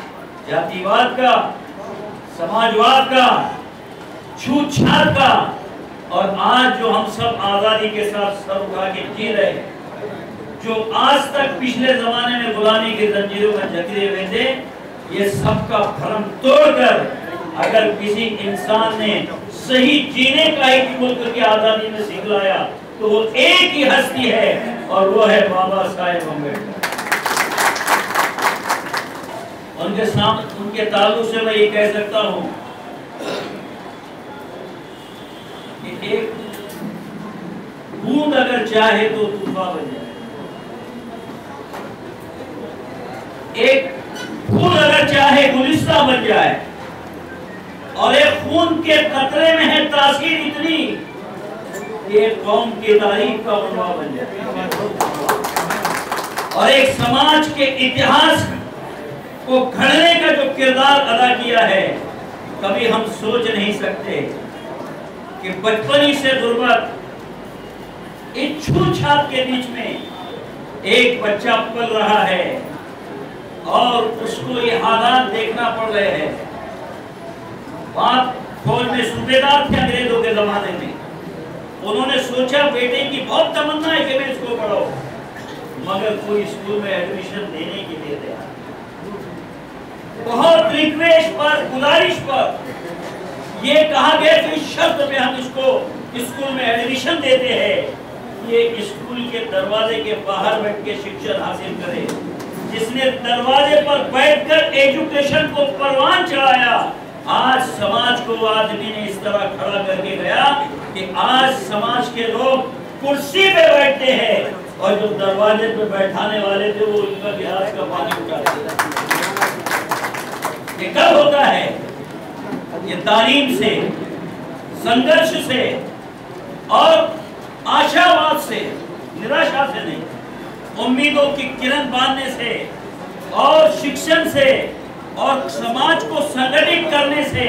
जातिवाद का, समाजवाद का, छूतछात का, और आज जो हम सब आजादी के साथ सर उठा के जी रहे, जो आज तक पिछले जमाने में गुलामी के जंजीरों में जकड़े हुए थे, ये सबका भ्रम तोड़कर अगर किसी इंसान ने सही जीने का ही मुल्क की आजादी में सिखलाया तो वो एक ही हस्ती है और वो है बाबा साहेब अम्बेडकर। उनके ताल्लुक से मैं ये कह सकता हूँ कि एक बूंद अगर चाहे तो तूफान बन जाए, एक फूल अगर चाहे गुलिस्ता बन जाए, और एक खून के कतरे में है तासीर इतनी कि एक कौम की तारीख का उन्वान बन जाए, और एक समाज के इतिहास को घड़ने का जो किरदार अदा किया है, कभी हम सोच नहीं सकते कि बचपन ही से गुर्बत इस छूछात के बीच में एक बच्चा पल रहा है और उसको ये हालात देखना पड़ रहे हैं। बाप फौज में सूबेदार थे अंग्रेजों के जमाने में, उन्होंने सोचा बेटे की बहुत तमन्ना है कि मैं इसको पढ़ाऊं, मगर कोई स्कूल में एडमिशन देने के लिए तैयार, बहुत रिक्वेस्ट पर, गुजारिश पर ये कहा गया कि इस शर्त में हम इसको स्कूल में एडमिशन देते हैं, ये स्कूल के दरवाजे के बाहर बैठ के शिक्षा हासिल करे। जिसने दरवाजे पर बैठकर एजुकेशन को परवान चढ़ाया, आज समाज को आदमी ने इस तरह खड़ा करके गया कि आज समाज के लोग कुर्सी पे बैठते हैं और जो दरवाजे पे बैठाने वाले थे वो उनका गिलास का पानी उठाते थे। ये कब होता है? ये तालीम से, संघर्ष से और आशावाद से, निराशा से नहीं, उम्मीदों की किरण बांधने से और शिक्षण से और समाज को संगठित करने से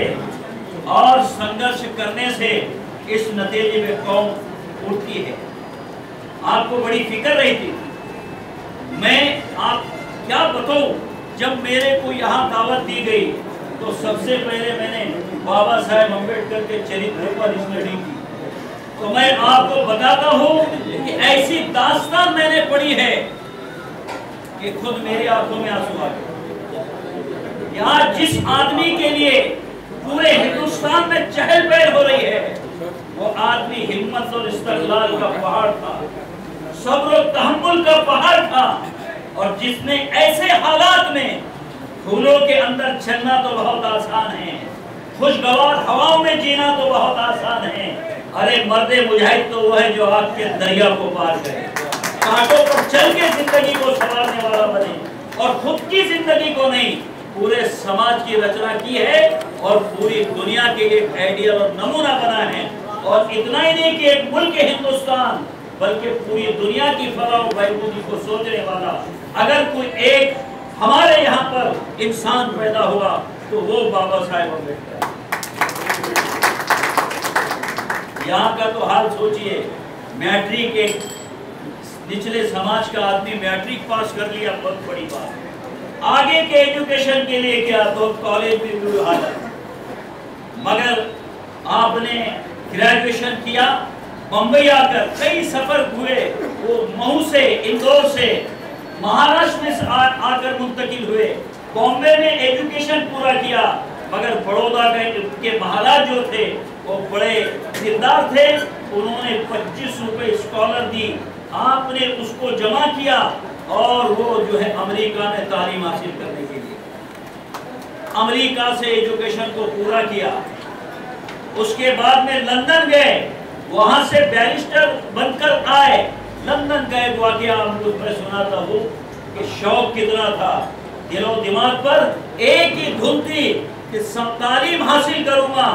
और संघर्ष करने से इस नतीजे में कौम उठती है। आपको बड़ी फिक्र रही थी, मैं आप क्या बताऊं, जब मेरे को यहाँ दावत दी गई तो सबसे पहले मैंने बाबा साहेब अम्बेडकर के चरित्र पर स्टडी की। तो मैं आपको बताता हूँ कि ऐसी दास्तान मैंने पढ़ी है कि खुद मेरी आंखों में आंसू आ गए। यहाँ जिस आदमी के लिए पूरे हिंदुस्तान में चहल पहल हो रही है, वो आदमी हिम्मत और इस्तक़लाल का पहाड़ था, सब्र और तहम्मुल का पहाड़ था, और जिसने ऐसे हालात में फूलों के अंदर चलना तो बहुत आसान है, खुशगवार हवाओं में जीना तो बहुत आसान है, अरे मर्दे मुजाहिद तो वो है जो आग के दरिया को पार करे, कांटों पर चल के जिंदगी को संवारने वाला बने और खुद की जिंदगी को नहीं, पूरे समाज की रचना की है और पूरी दुनिया के एक आइडियल और नमूना बना है। और इतना ही नहीं कि एक मुल्क हिंदुस्तान, बल्कि पूरी दुनिया की फलाह और बहबूदी को सोचने वाला अगर कोई एक हमारे यहाँ पर इंसान पैदा हुआ तो वो बाबा साहेब अम्बेडकर। यहाँ का तो हाल सोचिए, मैट्रिक, एक निचले समाज का आदमी मैट्रिक पास कर लिया, बहुत बड़ी बात। आगे के एजुकेशन के लिए क्या, तो कॉलेज में भी हालत, मगर आपने ग्रेजुएशन किया, मुंबई आकर कई सफर हुए, वो महू से, इंदौर से, महाराष्ट्र में आकर मुंतकिल हुए, बॉम्बे में एजुकेशन पूरा किया, मगर बड़ौदा के हालात जो थे वो बड़े दिलदार थे, उन्होंने 25 रुपए स्कॉलर दी, आपने उसको जमा किया और वो जो है अमेरिका में तालीम हासिल करने के लिए अमेरिका से एजुकेशन को पूरा किया। उसके बाद में लंदन गए, वहां से बैरिस्टर बनकर आए, लंदन का एक वाकया आपको मैं सुनाता हूँ कि शौक कितना था, दिलो दिमाग पर एक ही धुन थी कि तालीम हासिल करूंगा,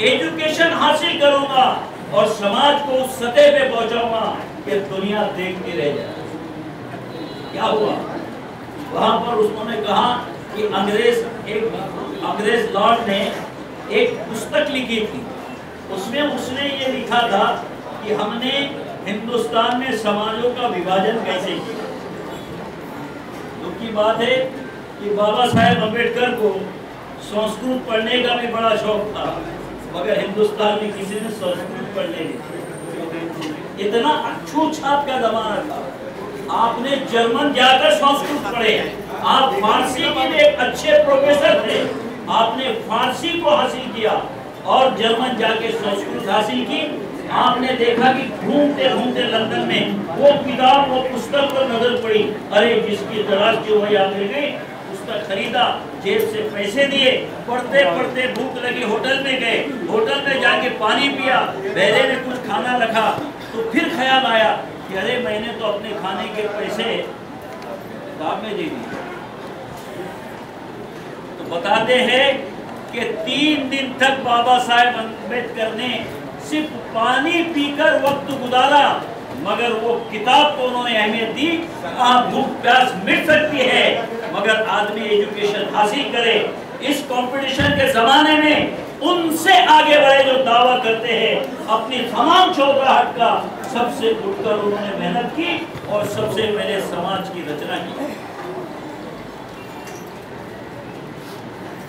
एजुकेशन हासिल करूंगा और समाज को उस सतह पे पहुंचाऊंगा कि दुनिया देखती रह जाए। क्या हुआ वहां पर? उन्होंने कहा कि अंग्रेज लॉर्ड ने एक पुस्तक लिखी थी, उसमें उसने ये लिखा था कि हमने हिंदुस्तान में समाजों का विभाजन कैसे किया। दुख की बात है कि बाबा साहेब अम्बेडकर को संस्कृत पढ़ने का भी बड़ा शौक था, मगर हिंदुस्तान में किसी ने संस्कृत पढ़ने नहीं। इतना अछूत-छात का जमाना था, आपने जर्मन जाकर संस्कृत पढ़े, आप फारसी के भी एक अच्छे प्रोफेसर थे, आपने फारसी को हासिल किया और जर्मन जाके संस्कृत हासिल की। आपने देखा कि घूमते घूमते लंदन में वो किताब, वो पुस्तक पर नजर पड़ी, अरे जिसकी तलाश जो वही आ गई, उस पुस्तक खरीदा, जेब से पैसे दिए, पढ़ते पढ़ते भूख लगी, होटल में गए, होटल में जाके पानी पिया, बेले ने कुछ खाना रखा, तो फिर ख्याल आया कि अरे मैंने तो अपने खाने के पैसे किताब में दे दिए। तो बताते हैं कि 3 दिन तक बाबा साहेब अम्बेडकर ने सिर्फ पानी पीकर वक्त गुजारा, मगर वो किताब को उन्होंने अहमियत दी। आप भूख प्यास मिट सकती है, मगर आदमी एजुकेशन हासिल करे। इस कंपटीशन के जमाने में उनसे आगे बढ़े जो दावा करते हैं, अपनी तमाम चौराहट का सबसे उठकर उन्होंने मेहनत की और सबसे पहले समाज की रचना की।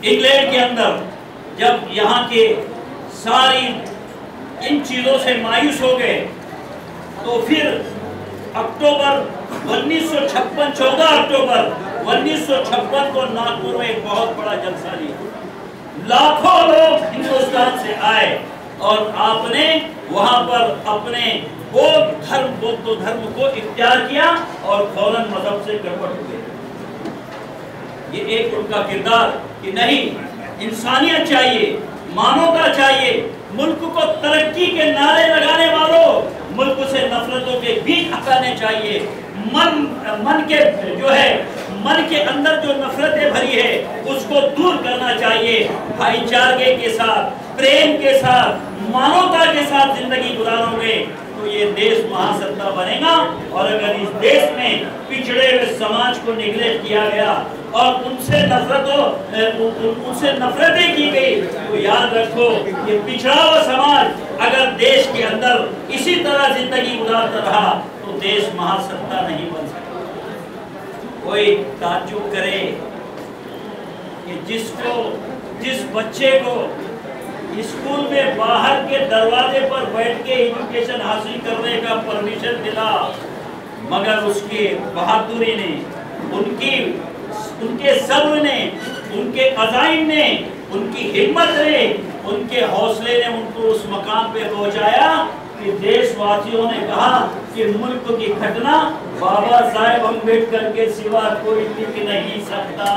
इंग्लैंड के अंदर जब यहाँ के सारी इन चीजों से मायूस हो गए, तो फिर अक्टूबर 1956 14 अक्टूबर 1956 को नागपुर में एक बहुत बड़ा जलसा लिया। लाखों लोग हिंदुस्तान से आए और आपने वहां पर अपने बौद्ध धर्म को इख्तियार किया और फौरन मजहब से कन्वर्ट हुए। ये एक उनका किरदार कि नहीं, इंसानियत चाहिए, मानवता चाहिए। मुल्क को तरक्की के नारे लगाने वालों, मुल्क से नफरतों के बीज हटाने चाहिए। मन के अंदर जो नफरतें भरी है उसको दूर करना चाहिए। भाईचारे के साथ, प्रेम के साथ, मानवता के साथ जिंदगी गुजारोगे तो ये देश महासत्ता बनेगा। और अगर इस देश में पिछड़े हुए समाज को निगलेक्ट किया गया और उनसे नफरतें की गई, तो याद रखो ये पिछड़ा हुआ समाज अगर देश के अंदर इसी तरह जिंदगी गुजारता रहा तो देश महासत्ता नहीं बन सकता। कोई ताज्जुब करे कि जिस बच्चे को स्कूल में बाहर के दरवाजे पर बैठ के एजुकेशन हासिल करने का परमिशन मिला, मगर उसकी बहादुरी ने, उनके सब्र ने, उनके अज़ाइम ने, उनकी हिम्मत ने, उनके हौसले ने उनको उस मकाम पे पहुंचाया कि देशवासियों ने कहा कि मुल्क की घटना बाबा साहेब अम्बेडकर के सिवा कोई लिख नहीं सकता।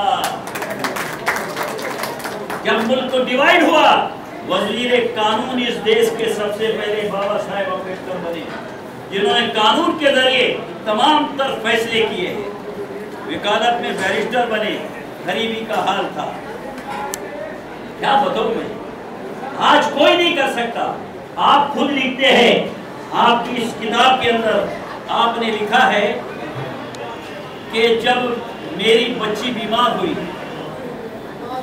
जब मुल्क डिवाइड हुआ, वजीर कानून इस देश के सबसे पहले बाबा साहेब अम्बेडकर बने, जिन्होंने कानून के जरिए तमाम तर फैसले किए। वकालत में बैरिस्टर बने, गरीबी का हाल था। क्या बताऊं मैं, आज कोई नहीं कर सकता। आप खुद लिखते हैं, आपकी इस किताब के अंदर आपने लिखा है कि जब मेरी बच्ची बीमार हुई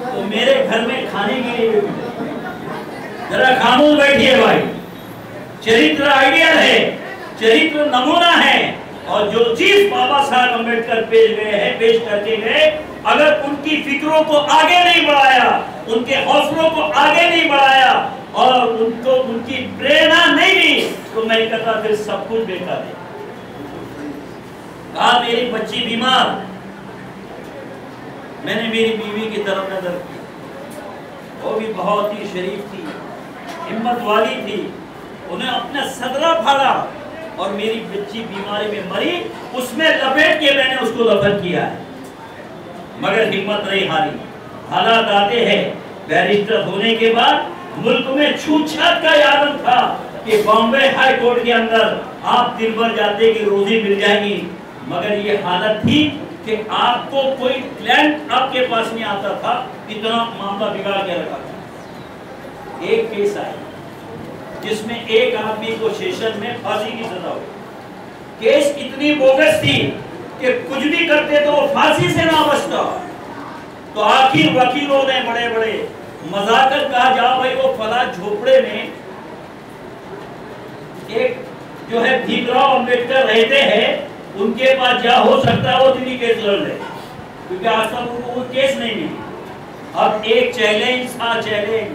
तो मेरे घर में खाने के लिए, जरा खामोश बैठिए भाई, चरित्र आइडियल है, चरित्र नमूना है। और जो चीज बाबा साहब अम्बेडकर पेश करके गए, अगर उनकी फिक्रों को आगे नहीं बढ़ाया, उनके हौसलों को आगे नहीं बढ़ाया और उनको उनकी प्रेरणा नहीं दी, तो मैं कहता फिर सब कुछ बेकार है। कहा मेरी बच्ची बीमार, मैंने मेरी बीवी की तरफ नजर की, वो भी बहुत ही शरीफ थी, हिम्मत वाली थी, उन्हें अपना सदरा फाड़ा और मेरी बच्ची बीमारी में मरी, उसमें लपेट के मैंने उसको दफन किया है, मगर हिम्मत नहीं हारी। हालात आते हैं, बैरिस्टर होने के बाद मुल्क में छूत-छात का आलम था कि बॉम्बे हाई कोर्ट के अंदर आप दिन भर जाते कि रोजी मिल जाएगी, मगर ये हालत थी कि आपको कोई क्लाइंट आपके पास नहीं आता था, इतना मामला बिगाड़ के रखा था। एक केस आया जिसमें एक आदमी को सेशन में फांसी की सजा हुई। केस इतनी बोगस थी कि कुछ भी करते तो वो फांसी से ना बचता। तो आखिर वकीलों ने बड़े बड़े मजाकर कहा, जाओ भाई वो फला झोपड़े में एक जो है भीमराव अंबेडकर रहते हैं, उनके पास जा, हो सकता है वो दिल्ली केस लड़ ले, क्योंकि आज तक उनको वो केस नहीं मिली। अब एक चैलेंज था, चैलेंज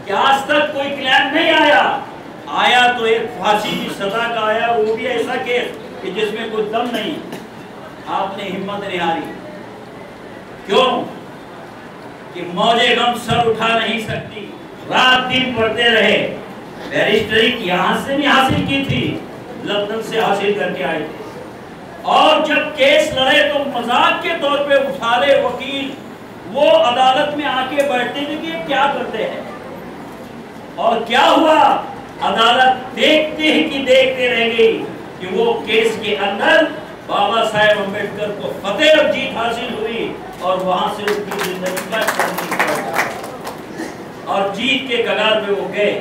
कि आज तक कोई क्लेम नहीं आया तो एक फांसी की सजा का आया, वो भी ऐसा केस कि जिसमें कोई दम नहीं। आपने हिम्मत नहीं हारी, क्यों कि मौजे गम सर उठा नहीं सकती, रात दिन पढ़ते रहे। बैरिस्टरी यहाँ से नहीं हासिल की थी, लंदन से हासिल करके आए थे और जब केस लड़े तो मजाक के तौर पे उठा ले वकील, वो अदालत में आके बैठते थे कि क्या करते हैं। और क्या हुआ, अदालत देखते ही कि देखते रह गई कि वो केस के अंदर बाबा साहेब अम्बेडकर को फतेह और जीत हासिल हुई और वहां से उनकी जिंदगी का और जीत के कगार पे वो गए।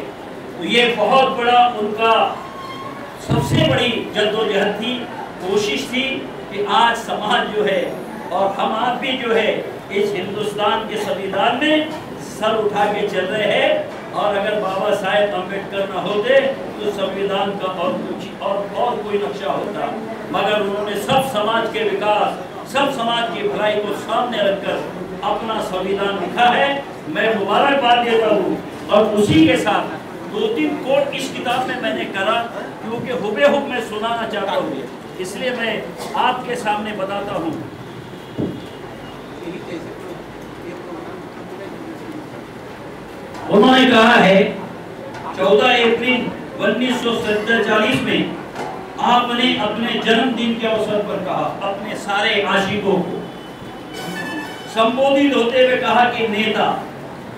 तो ये बहुत बड़ा उनका सबसे बड़ी जद्दोजहद थी, कोशिश थी कि आज समाज जो है और हम आप भी जो है इस हिंदुस्तान के संविधान में सर उठा के चल रहे हैं। और अगर बाबा साहेब अम्बेडकर न होते तो संविधान का और कुछ और कोई नक्शा होता, मगर उन्होंने सब समाज के विकास, सब समाज की भलाई को सामने रखकर अपना संविधान लिखा है। मैं मुबारकबाद देता हूँ। और उसी के साथ 2-3 कोट इस किताब में मैंने करा, क्योंकि हुबेहुब मैं सुनाना चाहता हूँ, इसलिए मैं आपके सामने बताता हूँ। उन्होंने कहा है 14 अप्रैल 1947 में आपने अपने जन्मदिन के अवसर पर कहा, अपने सारे आशिकों को संबोधित होते हुए कहा कि नेता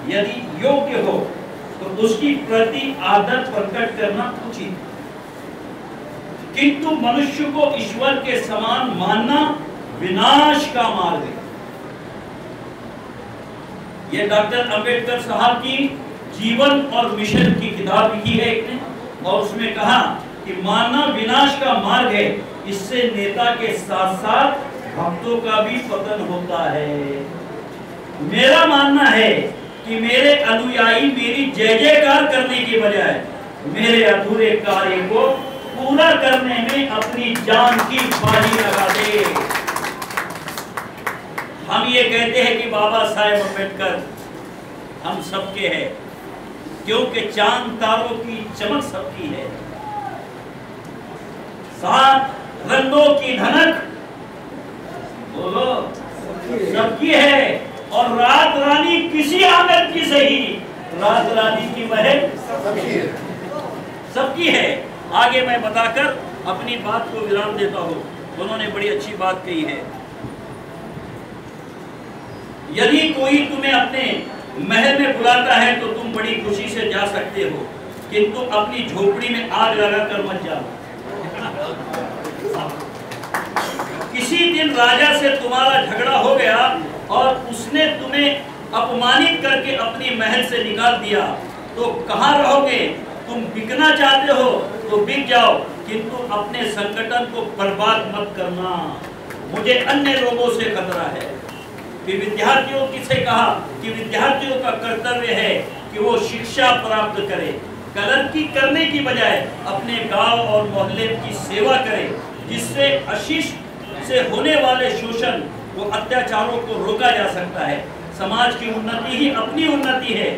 यदि योग्य हो तो उसकी प्रति आदर प्रकट करना उचित, किंतु मनुष्य को ईश्वर के समान मानना विनाश का मार्ग है। ये डॉक्टर अंबेडकर साहब की जीवन और मिशन की किताब लिखी है एक ने, और उसमें कहा कि मानना विनाश का मार्ग है, इससे नेता के साथ साथ भक्तों का भी पतन होता है। मेरा मानना है कि मेरे अनुयायी मेरी जय जयकार करने के बजाय मेरे अधूरे कार्य को पूरा करने में अपनी जान की बाजी लगा दे। हम ये कहते हैं कि बाबा साहेब अम्बेडकर हम सबके हैं, क्योंकि चांद तारों की चमक सबकी है, 7 रंगों की धनक बोलो सबकी है, और रात रानी किसी आंगन की सही, रात रानी की महल सबकी है। आगे मैं बताकर अपनी बात को विराम देता हूँ। उन्होंने बड़ी अच्छी बात कही है, यदि कोई तुम्हें अपने महल में बुलाता है तो तुम बड़ी खुशी से जा सकते हो, किंतु अपनी झोपड़ी में आग लगाकर मत जाओ। किसी दिन राजा से तुम्हारा झगड़ा हो गया और उसने तुम्हें अपमानित करके अपनी महल से निकाल दिया, तो कहाँ रहोगे? तुम बिकना चाहते हो तो बिक जाओ, किंतु अपने संगठन को बर्बाद मत करना। मुझे अन्य लोगों से खतरा है। विद्यार्थियों से कहा कि विद्यार्थियों का कर्तव्य है कि वो शिक्षा प्राप्त करें, कलंकी करने की बजाय अपने गांव और मोहल्ले की सेवा करें, जिससे आशीष से होने वाले शोषण व अत्याचारों को रोका जा सकता है। समाज की उन्नति ही अपनी उन्नति है।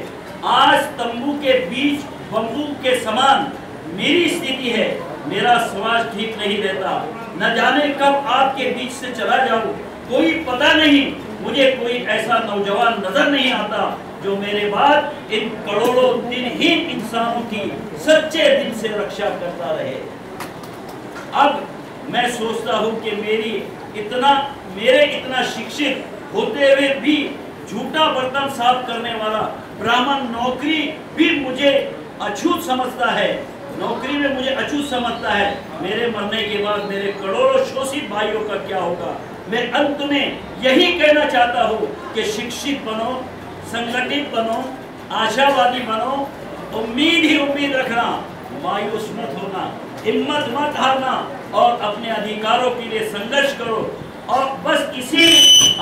आज तंबू के बीच बंदूक के समान मेरी स्थिति है। मेरा समाज ठीक नहीं रहता, न जाने कब आपके बीच से चला जाऊं, कोई पता नहीं। मुझे कोई ऐसा नौजवान नजर नहीं आता जो मेरे बाद इन करोड़ों दिनहीन इंसानों की सच्चे दिल से रक्षा करता रहे। अब मैं सोचता हूं कि मेरे इतना शिक्षित होते हुए भी झूठा बर्तन साफ करने वाला ब्राह्मण नौकरी भी मुझे अछूत समझता है, नौकरी में मुझे अछूत समझता है। मेरे मरने के बाद मेरे करोड़ों शोषित भाइयों का क्या होगा? मैं अंत में यही कहना चाहता हूँ कि शिक्षित बनो, संगठित बनो, आशावादी बनो, उम्मीद ही उम्मीद रखना, मायूस मत होना, हिम्मत मत हारना और अपने अधिकारों के लिए संघर्ष करो। और बस इसी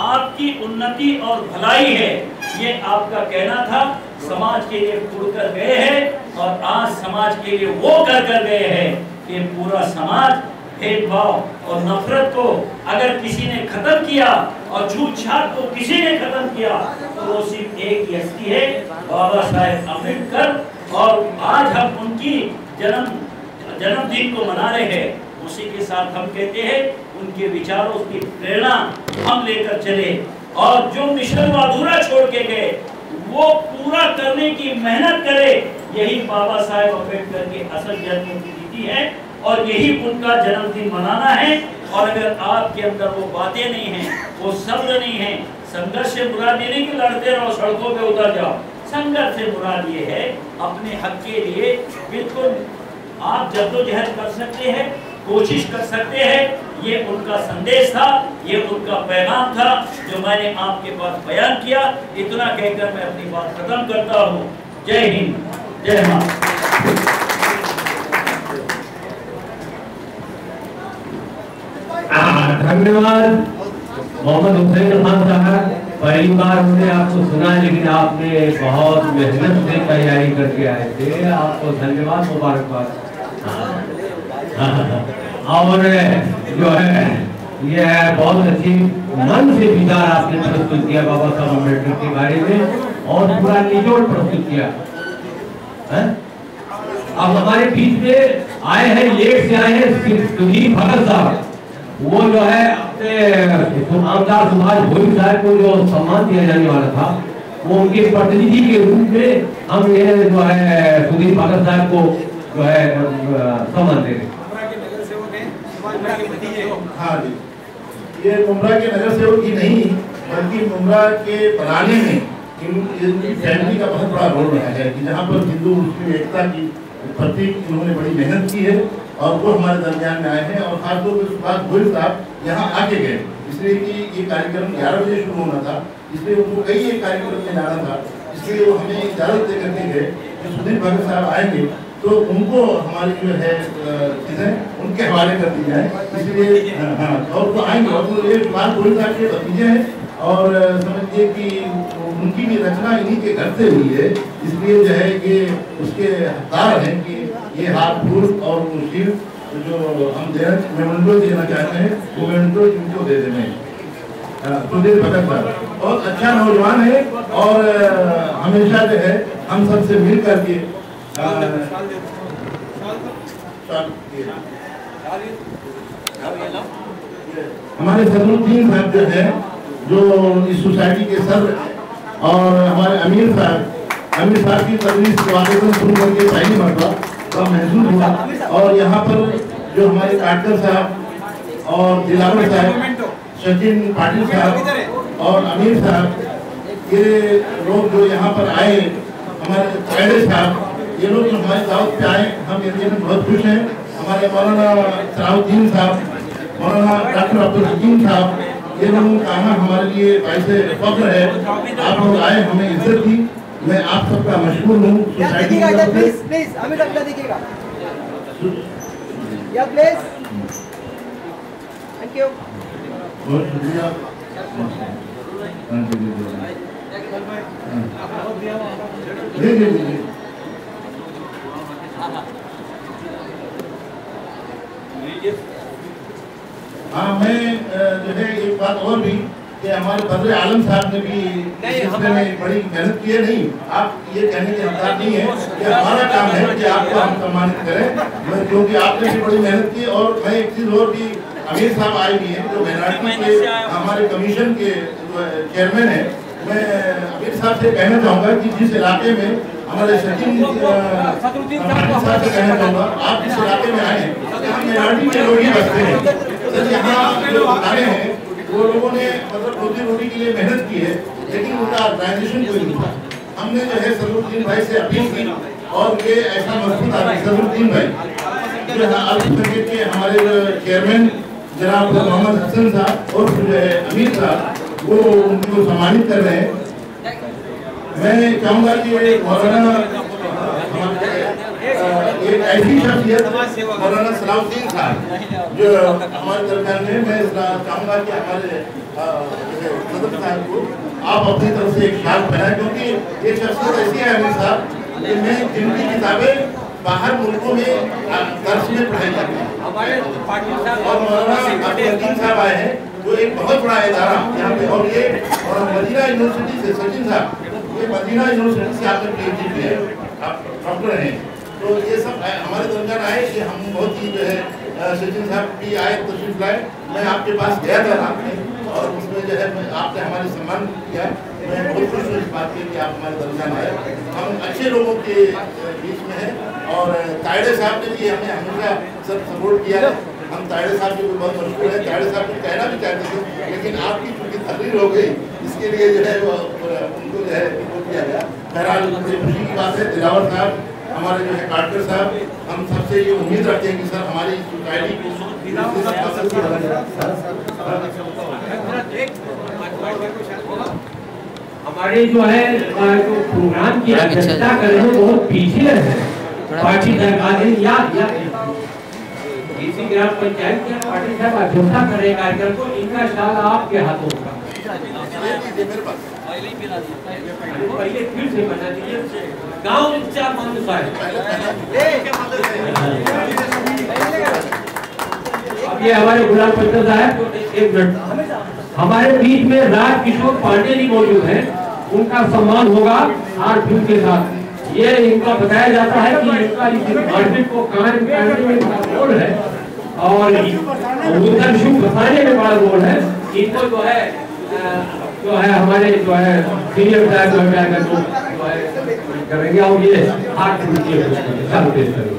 आपकी उन्नति और भलाई है, ये आपका कहना था। समाज के लिए खुलकर गए हैं और आज समाज के लिए वो कर गए हैं कि पूरा समाज भेदभाव और नफरत को अगर किसी ने खत्म किया और झूठ छाट को किसी ने खत्म किया तो वो सिर्फ एक हस्ती है, बाबा साहेब अम्बेडकर। और आज हम उनकी जन्मदिन को मना रहे हैं। उसी के साथ हम कहते हैं उनके विचारों की प्रेरणा हम लेकर चले और जो मिशन को अधूरा छोड़ के गए वो पूरा करने की मेहनत करे। यही बाबा साहेब अम्बेडकर के असल जन्म की नीति है और यही उनका जन्मदिन मनाना है। और अगर आपके अंदर वो बातें नहीं हैं, वो सब्र नहीं है, संघर्ष से मुराद ये नहीं कि लड़ते रहो सड़कों पे उतर जाओ, संघर्ष से मुराद ये है अपने हक के लिए बिल्कुल आप जद्दोजहद कर सकते हैं, कोशिश कर सकते हैं। ये उनका संदेश था, ये उनका पैगाम था जो मैंने आपके पास बयान किया। इतना कहकर मैं अपनी बात खत्म करता हूँ। जय हिंद, जय मां। धन्यवाद मोहम्मद हुसैन खान साहब। पहली बार हमने आपको सुना, लेकिन आपने बहुत मेहनत से तैयारी करके आए थे, आपको धन्यवाद, मुबारकबाद। और जो है ये बहुत अच्छी मन से विचार आपने प्रस्तुत किया बाबा साहब अम्बेडकर के बारे में, और पूरा निचोड़ प्रस्तुत किया है? अब हमारे बीच में आए हैं, लेट से आए हैं सुधीर भगत साहब। वो जो है अपने आमदार सुभाष भोई साहब को जो सम्मान दिया जाने वाला था, वो उनके प्रतिनिधि के रूप में हम ये जो है सुधीर भगत साहब को जो है सम्मान दे रहे। हाँ जी, ये मुमरा के नगर सेवक ही नहीं बल्कि मुमरा के बनाने में इनकी फैमिली का बहुत बड़ा रोल रहा है कि जहाँ पर हिंदू मुस्लिम एकता की प्रतीक इन्होंने बड़ी मेहनत की है और वो हमारे दरमियान में आए हैं। और खासतौर पर सुभाष भोई साहब यहाँ आके गए, इसलिए कि ये कार्यक्रम 11 बजे शुरू होना था, इसलिए उनको कई एक कार्यक्रम में जाना था, इसलिए वो हमें इजाज़त दे करके गए कि सुधीर भगत साहब आएंगे तो उनको हमारी जो है चीज़ें उनके हवाले कर दी जाए, इसलिए हाँ और तो आएंगे। और ये सुभाष भोई साहब के भतीजे हैं और समझिए कि उनकी भी रचना इन्हीं के घर से हुई है, इसलिए जो है ये उसके हकदार हैं कि ये हाथ फूल और वो शील्ड जो हम मेमेंटो देना चाहते हैं वो मेमेंटो इनको दे देने। सुधीर भगत साहब बहुत अच्छा नौजवान है और हमेशा जो है हम सबसे मिल करके हमारे सदरुद्दीन साहब जो है जो इस सोसाइटी के सर और हमारे अमीर साहब की तदरीस वाक़ई शुरू करके पहली मरतबा का महसूस हुआ। और यहाँ पर जो हमारे काटकर साहब और दिलावर साहब, सचिन पाटिल साहब और अमीर साहब, ये लोग जो यहाँ पर आए, हमारे कैडे साहब, ये लोग जो हमारे दावत पे आए, हम एरिया में बहुत खुश हैं। हमारे मौलाना सलाउद्दीन साहब, मौलाना डॉक्टर अब्दुल हकीम साहब, ये लोगों का आना हमारे लिए ऐसे फख्र है। आप लोग आए, हमें इज्जत दी, मैं आप सबका मशहूर हूँ। सोसाइटी प्लीज अमित अपना देखिएगा, या प्लीज, थैंक यू, बहुत शुक्रिया। हाँ, मैं जो है एक बात और भी कि हमारे बदर आलम साहब ने भी में बड़ी मेहनत की है। नहीं, आप ये कहने के हकदार नहीं है कि हमारा काम है कि आपको हम सम्मानित करें, क्योंकि आपने भी बड़ी मेहनत की। और मैं एक चीज़ और भी, अमीर साहब आए भी हैं जो माइनॉरिटी के हमारे कमीशन के चेयरमैन हैं। मैं अमीर साहब से कहना चाहूँगा कि जिस इलाके में हमारे सचिन साहब से कहना चाहूँगा, आप जिस इलाके में आए हैं यहाँ माइनॉरिटी के लोग ही बसते हैं, तो यहाँ जो आए हैं वो लोगों ने मतलब रोजी रोटी के लिए मेहनत की है, लेकिन उनका ऑर्गेनाइजेशन कोई नहीं था। हमने जो है सदरुद्दीन भाई से अपील की और ये ऐसा मजबूत आदमी सदरुद्दीन भाई जो है अल्पसंख्यक के हमारे चेयरमैन जनाब मोहम्मद हसन साहब और जो है अमीर साहब, वो उनको सम्मानित कर रहे हैं। मैं चाहूँगा कि मौलाना एक ऐसी शख्सियत मौलाना सलाउद्दीन साहब जो हमारे दरमियान में, मैं चाहूँगा कि हमारे सदर साहब को आप अपनी तरफ से एक शाल पहनाएं, क्योंकि ये शख्सियत ऐसी है अमीर साहब कि मैं जिनकी किताबें बाहर मुल्कों में दर्ज में पढ़ाई जाती है। और मौलाना अब्दुल साहब आए हैं जो एक बहुत बड़ा इदारा यहाँ पे, और ये मदीना यूनिवर्सिटी से सचिन साहब, ये मदीना यूनिवर्सिटी से आपने PhD किया है, आप डॉक्टर हैं। तो ये सब हमारे दरमियान आए कि हम बहुत ही जो है सचिन साहब भी आए, तशरीफ लाए। मैं आपके पास गया था रात में और उसमें जो है आपने हमारे सम्मान किया। मैं बहुत खुश हूँ इस बात के कि आप हमारे दरमियान आए। हम अच्छे लोगों के बीच में हैं और कायदे साहब ने भी हमें हमेशा सब सपोर्ट किया है। हम ताड़े साहब के बहुत मशहूर है, ताड़े साहब को कहना भी चाहते थे, लेकिन आपकी चूंकि तकरीर हो गई, इसके लिए जो है वो उनको जो है वो किया गया। बहरहाल बड़ी खुशी की बात है, दिलावर साहब हमारे जो है काटकर साहब, हम सबसे ये उम्मीद रखते हैं कि सर हमारी सोसाइटी को हमारे जो है जो प्रोग्राम की अध्यक्षता कर रहे हैं बहुत पीछे है पार्टी सरकार या इसी ग्राम पंचायत के पार्टी साहब अध्यक्षता कर रहे कार्यक्रम को, इनका शाल आपके हाथों का पहले फिर से बना दीजिए। गाँव में 4-5 साल अब ये हमारे गुलाम पंडित साहब, एक मिनट, हमारे बीच में राज किशोर पांडे जी मौजूद हैं, उनका सम्मान होगा आरपीयू के साथ। ये इनका बताया जाता है कि इनका इस डिपार्टमेंट को कायम करने में बड़ा रोल है और उधर शुभ बताने में बड़ा रोल है। इनको जो है हमारे जो है सीनियर विधायक जो है करेंगे और ये हाथ सब पेश करेंगे।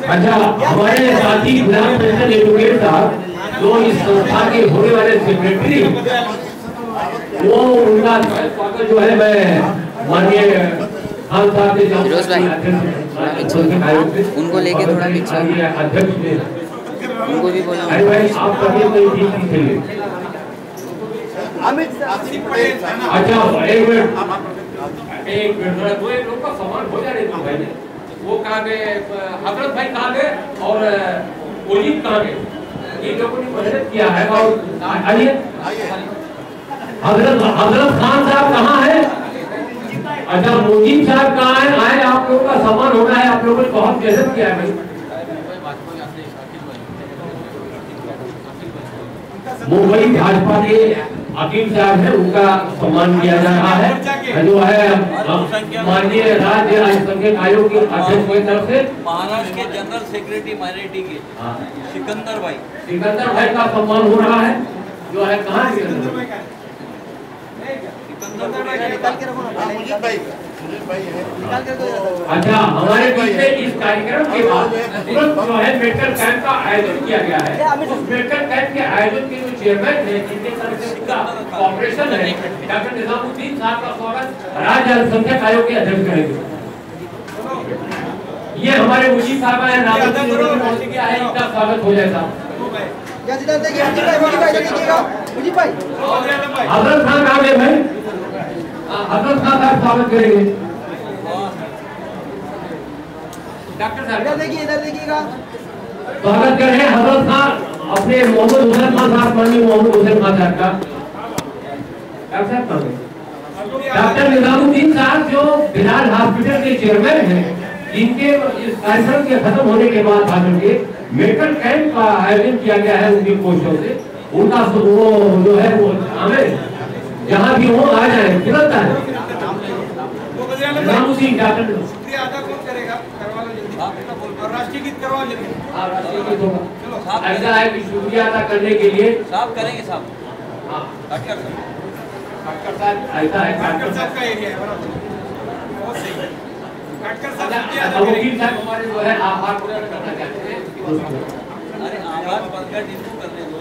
अच्छा, हमारे साथी गुलाम पंडित एडवोकेट साहब जो इस संस्था के होने वाले सेक्रेटरी, वो उनका स्वागत जो है मैं माननीय खान साहब उनको लेके थोड़ा पीछे अध्यक्ष उनको भी बोला। अरे भाई आप कभी कोई ठीक थे। अच्छा एक मिनट दो एक लोग का सम्मान हो जाने दो भाई। वो कहाँ गए, हजरत भाई कहाँ गए और मुजीब कहाँ गए, ये लोगों ने मदद किया है। और आइए हजरत खान साहब कहाँ है? अच्छा मुजीब साहब कहाँ है? आए, आप लोगों का सम्मान होना है, आप लोगों ने बहुत मेहनत किया है भाई। मुंबई भाजपा के अकीम साहब है, उनका सम्मान किया जा रहा है। जो है माननीय राज्य अल्पसंख्यक आयोग के अध्यक्ष की तरफ से महाराष्ट्र के जनरल सेक्रेटरी माइनॉरिटी के सिकंदर भाई का सम्मान हो रहा है। जो है कहाँ अच्छा, हमारे बीच में इस कार्यक्रम के बाद तुरंत जो है मेडिकल कैंप का आयोजन किया गया है। उस मेडिकल कैंप के आयोजन के जो चेयरमैन है, जिनके तरफ से उसका ऑपरेशन है, डॉक्टर निजामुद्दीन साहब का स्वागत राज्य अल्पसंख्यक आयोग के अध्यक्ष करेंगे। ये हमारे मुजीब साहब है, इनका स्वागत हो जाए साहब। हजरत खान आ गए भाई, हजरत खान साहब स्वागत करेंगे। डॉक्टर साहब इधर देखिएगा, स्वागत कर रहे हैं हजरत खान अपने मोहम्मद हुसैन खान साहब, माननीय मोहम्मद हुसैन खान साहब का। डॉक्टर साहब डॉक्टर निजामुद्दीन साहब जो बिलाल हॉस्पिटल के चेयरमैन हैं, इनके इस कार्यक्रम के खत्म होने के बाद भाजपा के मेडिकल कैंप का आयोजन किया गया है उनकी कोशिशों से। उनका वो जो है वो हमें जहाँ भी हो आ जाए, तुरंत आए। निजामुद्दीन डॉक्टर राष्ट्रीय गीत करवा लेंगे। ऐसा है कि शुक्रिया अदा करने के लिए साहब करेंगे साहब। हाँ डॉक्टर साहब ऐसा है, काटकर साहब का एरिया है, बराबर बहुत सही है। काटकर साहब वकील साहब हमारे जो है आभार प्रकट करना चाहते हैं। अरे आभार प्रकट इनको करने दो।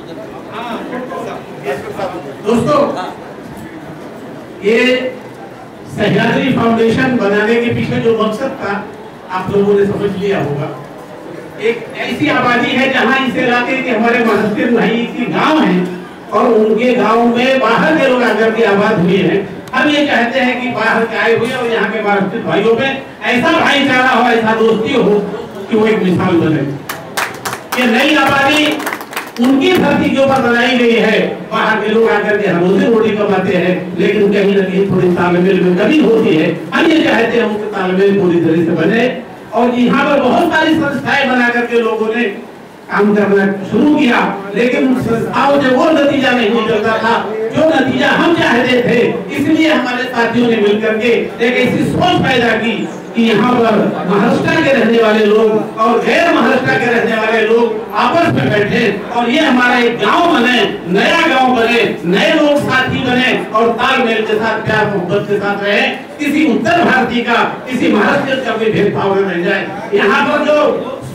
हाँ काटकर साहब। दोस्तों, ये सह्याद्री फाउंडेशन बनाने के पीछे जो मकसद था आप लोगों ने समझ लिया होगा। एक ऐसी आबादी है जहां इस इलाके के हमारे महाजन भाई की गांव है और उनके गांव में बाहर के लोग आकर के आबाद हुए हैं। हम ये चाहते हैं कि बाहर के आए हुए और यहाँ के महाजन भाइयों में ऐसा भाईचारा हो, ऐसा दोस्ती हो कि वो एक मिसाल बने। ये नई आबादी उनकी धरती के ऊपर बनाई गई है। बाहर के लोग आकर के रोजी रोटी कमाते हैं, लेकिन कहीं न कहीं थोड़ी तालमेल में कमी होती है। हम ये चाहते हैं उनके तालमेल पूरी तरह से बने और यहाँ पर बहुत सारी संस्थाएं बना करके लोगों ने काम करना शुरू किया, लेकिन उन संस्थाओं से वो नतीजा नहीं निकलता था जो नतीजा हम चाहते थे। इसलिए हमारे साथियों ने मिलकर के एक ऐसी सोच पैदा की कि यहाँ पर महाराष्ट्र के रहने वाले लोग और गैर महाराष्ट्र के रहने वाले लोग आपस में बैठे और ये हमारा एक गांव बने, नया गांव बने, नए लोग साथी बने और तालमेल के साथ प्यार मोहब्बत के साथ रहे। किसी उत्तर भारतीय का, किसी महाराष्ट्र का भी भेदभाव न रह जाए। यहाँ पर जो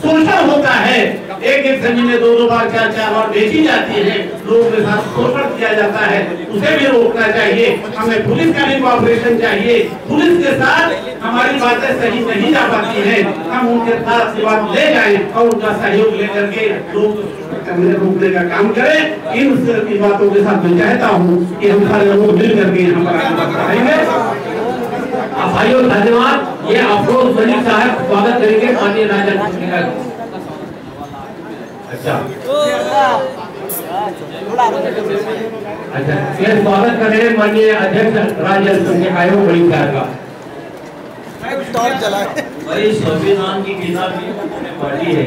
शोषण होता है, एक एक जमीन में 2-2 बार 4-4 बार बेची जाती है, लोगों के साथ शोषण किया जाता है, उसे भी रोकना चाहिए। हमें पुलिस का भी कोऑपरेशन चाहिए। पुलिस के साथ हमारी बातें सही नहीं जा पाती हैं, हम उनके साथ बात ले जाएं और उनका सहयोग लेकर के लोग रोकने का काम करें। इन बातों के साथ मैं चाहता हूँ कि हम सारे लोग मिल करके यहाँ पर आगे बढ़ेंगे। भाइयों धन्यवाद। ये अफरोज मलिक साहब स्वागत करेंगे माननीय राजन। अच्छा ये स्वागत करें माननीय अध्यक्ष राजन संजय आयोग मलिक साहब का। भाई संविधान की किताब भी उन्होंने पढ़ी है,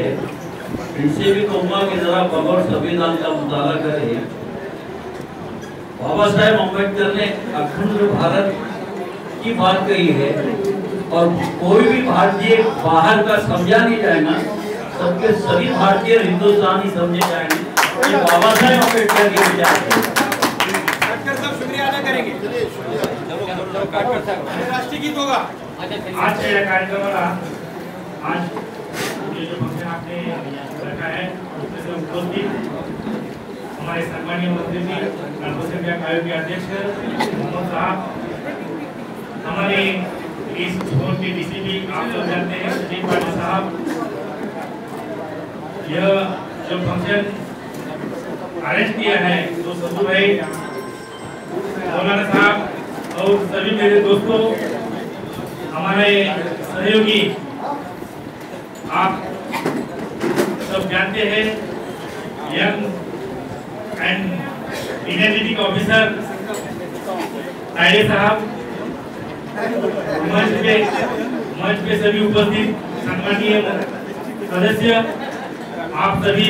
इनसे भी कहूँगा कि जरा बगौर संविधान का मुताला करें। बाबा साहेब अम्बेडकर ने अखंड भारत की बात कही है और कोई भी भारतीय बाहर का समझा नहीं जाएगा, सबके सभी भारतीय हिंदुस्तानी समझे जाएंगे। ये बाबा साहेब अम्बेडकर के विचार है। शुक्रिया अदा करेंगे। राष्ट्रीय गीत होगा आज का यह कार्यक्रम, आज ये जो फंक्शन आपने रखा है उसमें से उपस्थित हमारे सम्मानीय मंत्री जी अल्पसंख्यक आयोग के अध्यक्ष मोहम्मद साहब, हमारे इस जोन के डीसीपी आप लोग जानते हैं सुजीत पाटिल साहब, यह जो फंक्शन अरेंज किया है तो सदू भाई, मौलाना साहब और सभी मेरे दोस्तों, हमारे सहयोगी, आप सब जानते हैं young and energetic officer Taide साहब, मंच पे सभी उपस्थित सम्मानीय सदस्य, आप सभी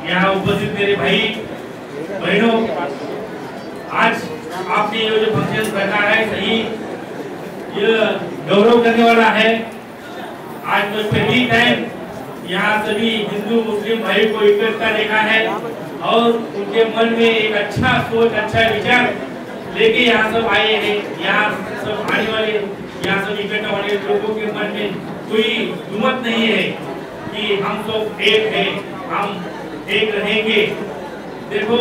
यहाँ उपस्थित मेरे भाई बहनों, आज आपने ये जो फंक्शन रखा है सही ये गौरव करने वाला है। आज तो पहली टाइम यहाँ सभी हिंदू मुस्लिम भाई को इकट्ठा देखा है और उनके मन में एक अच्छा सोच, अच्छा विचार लेके यहाँ सब आए हैं। यहाँ सब आने वाले, यहाँ सब इकट्ठा होने लोगों के मन में कोई हिम्मत नहीं है कि हम सब एक हैं, हम एक रहेंगे। देखो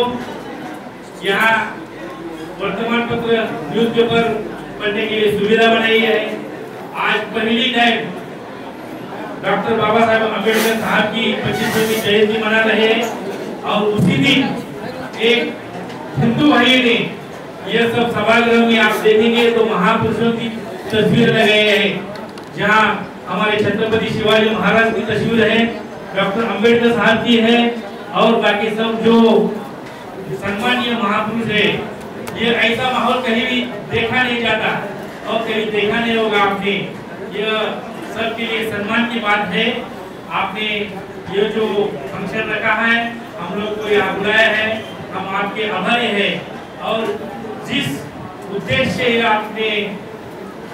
यहाँ वर्तमान पत्र, न्यूज़पेपर पढ़ने के लिए सुविधा बनाई है। आज पहली टाइम डॉक्टर बाबा साहेब अम्बेडकर साहब की 25वीं जयंती मना रहे हैं और उसी दिन एक हिंदू भाई ने यह सब सभागृह में आप देखेंगे तो महापुरुषों की तस्वीर लगाए हैं, जहां हमारे छत्रपति शिवाजी महाराज की तस्वीर है, डॉक्टर अम्बेडकर साहब की है और बाकी सब जो सम्मानीय महापुरुष है। ये ऐसा माहौल कहीं भी देखा नहीं जाता और कहीं देखा नहीं होगा आपने। यह सबके लिए सम्मान की बात है। आपने ये जो फंक्शन रखा है, हम लोग को यहाँ बुलाया है, हम आपके आभारी हैं और जिस उद्देश्य से आपने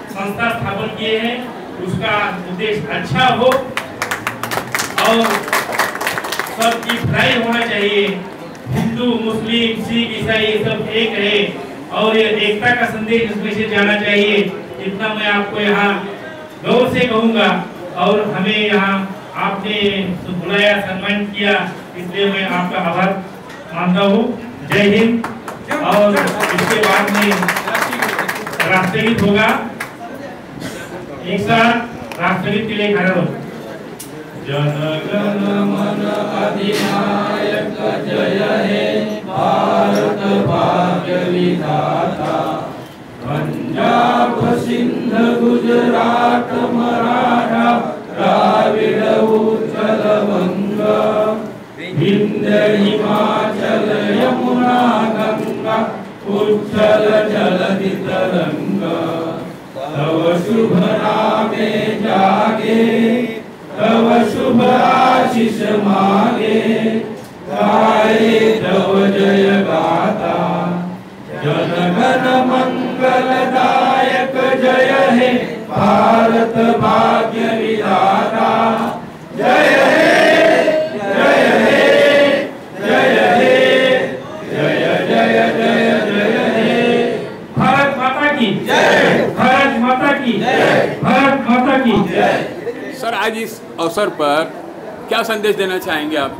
संस्था स्थापन किए हैं उसका उद्देश्य अच्छा हो और सबकी भलाई होना चाहिए। हिंदू, मुस्लिम, सिख, ईसाई सब एक है और ये एकता का संदेश इसमें से जाना चाहिए। इतना मैं आपको यहाँ गौर से कहूँगा और हमें यहाँ आपने बुलाया, सम्मान किया, इसलिए मैं आपका आभार मानता हूँ। जय हिंद। और इसके बाद में राष्ट्रगीत होगा, एक साथ राष्ट्रगीत के लिए खड़ा हो। जन गण मन अधिनायक जय हे भारत भाग्य विधाता, पंजाब सिंध गुजरात मराठा द्राविड़ उत्कल बंग, विंध्य हिमाचल यमुना गंगा उच्चल जलधि तरंग, तव शुभ नामे जागे तव शुभ आशीष मागे, गाए तव जय गाथा, जन गण मंगलदायक जय हे भारत भाग्य विधाता। आज इस अवसर पर क्या संदेश देना चाहेंगे आप?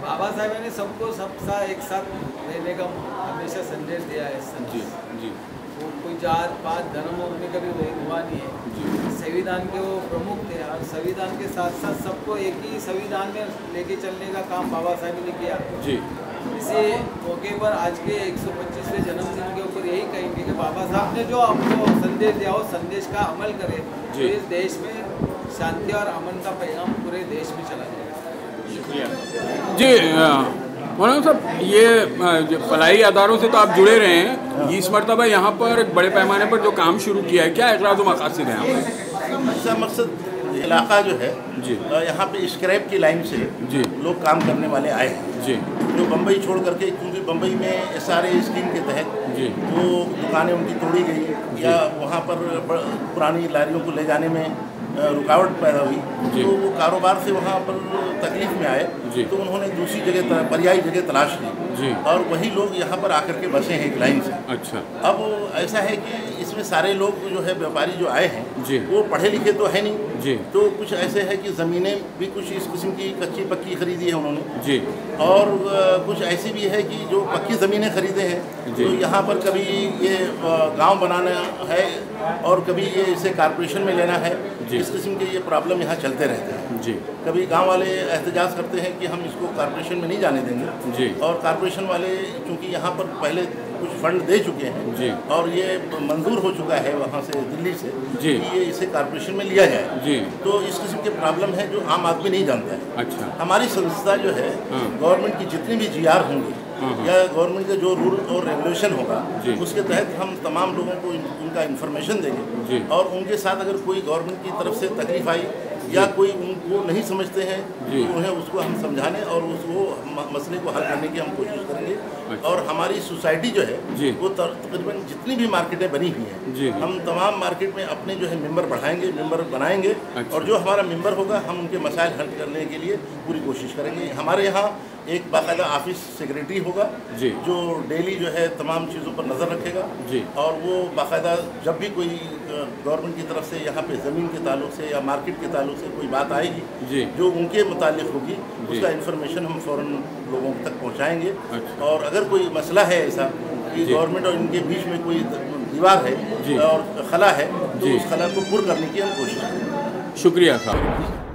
बाबा साहब ने सबको सबका एक साथ रहने का हमेशा संदेश दिया है। जी जी। वो कोई जात पात धर्म उनमें कभी हुआ नहीं है जी। संविधान के वो प्रमुख थे और संविधान के साथ साथ सबको एक ही संविधान में लेके चलने का काम बाबा साहब ने किया जी। इसी मौके पर आज के 125वें जन्मदिन के ऊपर यही कहेंगे कि बाबा साहब ने जो आपको संदेश दिया हो संदेश का अमल करें तो इस देश में शांति और अमन का पैगाम पूरे देश में चला जाएगा जी। मौलाना साहब, ये फलाही अदारों से तो आप जुड़े रहे हैं, इस मरतबा यहाँ पर एक बड़े पैमाने पर जो काम शुरू किया है, क्या इकरार मकासद है यहाँ पर? इसका मकसद इलाका जो है जी, यहाँ पे स्क्रैप की लाइन से जी लोग काम करने वाले आए हैं जी, जो बम्बई छोड़ करके, क्योंकि बम्बई में SRA स्कीम के तहत जी वो दुकानें उनकी तोड़ी गई या वहाँ पर पुरानी लारियों को ले जाने में रुकावट पैदा हुई, तो वो कारोबार से वहाँ पर तकलीफ में आए, तो उन्होंने दूसरी जगह पर्यायी जगह तलाश ली और वही लोग यहाँ पर आकर के बसे हैं एक लाइन से। अच्छा। अब ऐसा है कि इसमें सारे लोग जो है व्यापारी जो आए हैं वो पढ़े लिखे तो है नहीं जी, तो कुछ ऐसे है कि ज़मीनें भी कुछ इस किस्म की कच्ची पक्की खरीदी है उन्होंने जी, और कुछ ऐसी भी है कि जो पक्की ज़मीनें खरीदे हैं, तो यहाँ पर कभी ये गाँव बनाना है और कभी ये इसे कारपोरेशन में लेना है, इस किस्म के ये प्रॉब्लम यहाँ चलते रहते हैं जी। कभी गांव वाले एहतजाज करते हैं कि हम इसको कारपोरेशन में नहीं जाने देंगे जी, और कारपोरेशन वाले चूँकि यहाँ पर पहले कुछ फंड दे चुके हैं जी, और ये मंजूर हो चुका है वहाँ से दिल्ली से जी, कि ये इसे कारपोरेशन में लिया जाए जी, तो इस किस्म के प्रॉब्लम है जो आम आदमी नहीं जानता है। अच्छा। हमारी संस्था जो है गवर्नमेंट की जितनी भी GR होंगी या गवर्नमेंट का जो रूल और रेगुलेशन होगा उसके तहत हम तमाम लोगों को उनका इन्फॉर्मेशन देंगे, और उनके साथ अगर कोई गवर्नमेंट की तरफ से तकलीफ आई या कोई उनको नहीं समझते हैं तो उन्हें उसको हम समझाने और उसको मसले को हल करने की हम कोशिश करेंगे। और हमारी सोसाइटी जो है वो तकरीबन जितनी भी मार्केटें बनी हुई हैं, हम तमाम मार्केट में अपने जो है मेंबर बढ़ाएंगे, मेंबर बनाएंगे, और जो हमारा मेंबर होगा हम उनके मसाइल हल करने के लिए पूरी कोशिश करेंगे। हमारे यहाँ एक बाकायदा ऑफिस सेक्रेटरी होगा जी, जो डेली जो है तमाम चीज़ों पर नज़र रखेगा जी, और वो बाकायदा जब भी कोई गवर्नमेंट की तरफ से यहाँ पे ज़मीन के ताल्लुक से या मार्केट के ताल्लुक से कोई बात आएगी जी, जो उनके मुतालिक होगी उसका इन्फॉर्मेशन हम फ़ौरन लोगों तक पहुँचाएँगे। अच्छा। और अगर कोई मसला है ऐसा कि गवर्नमेंट और इनके बीच में कोई दीवार है और खला है, तो उस खला को पुर करने की हम कोशिश करेंगे। शुक्रिया साहब।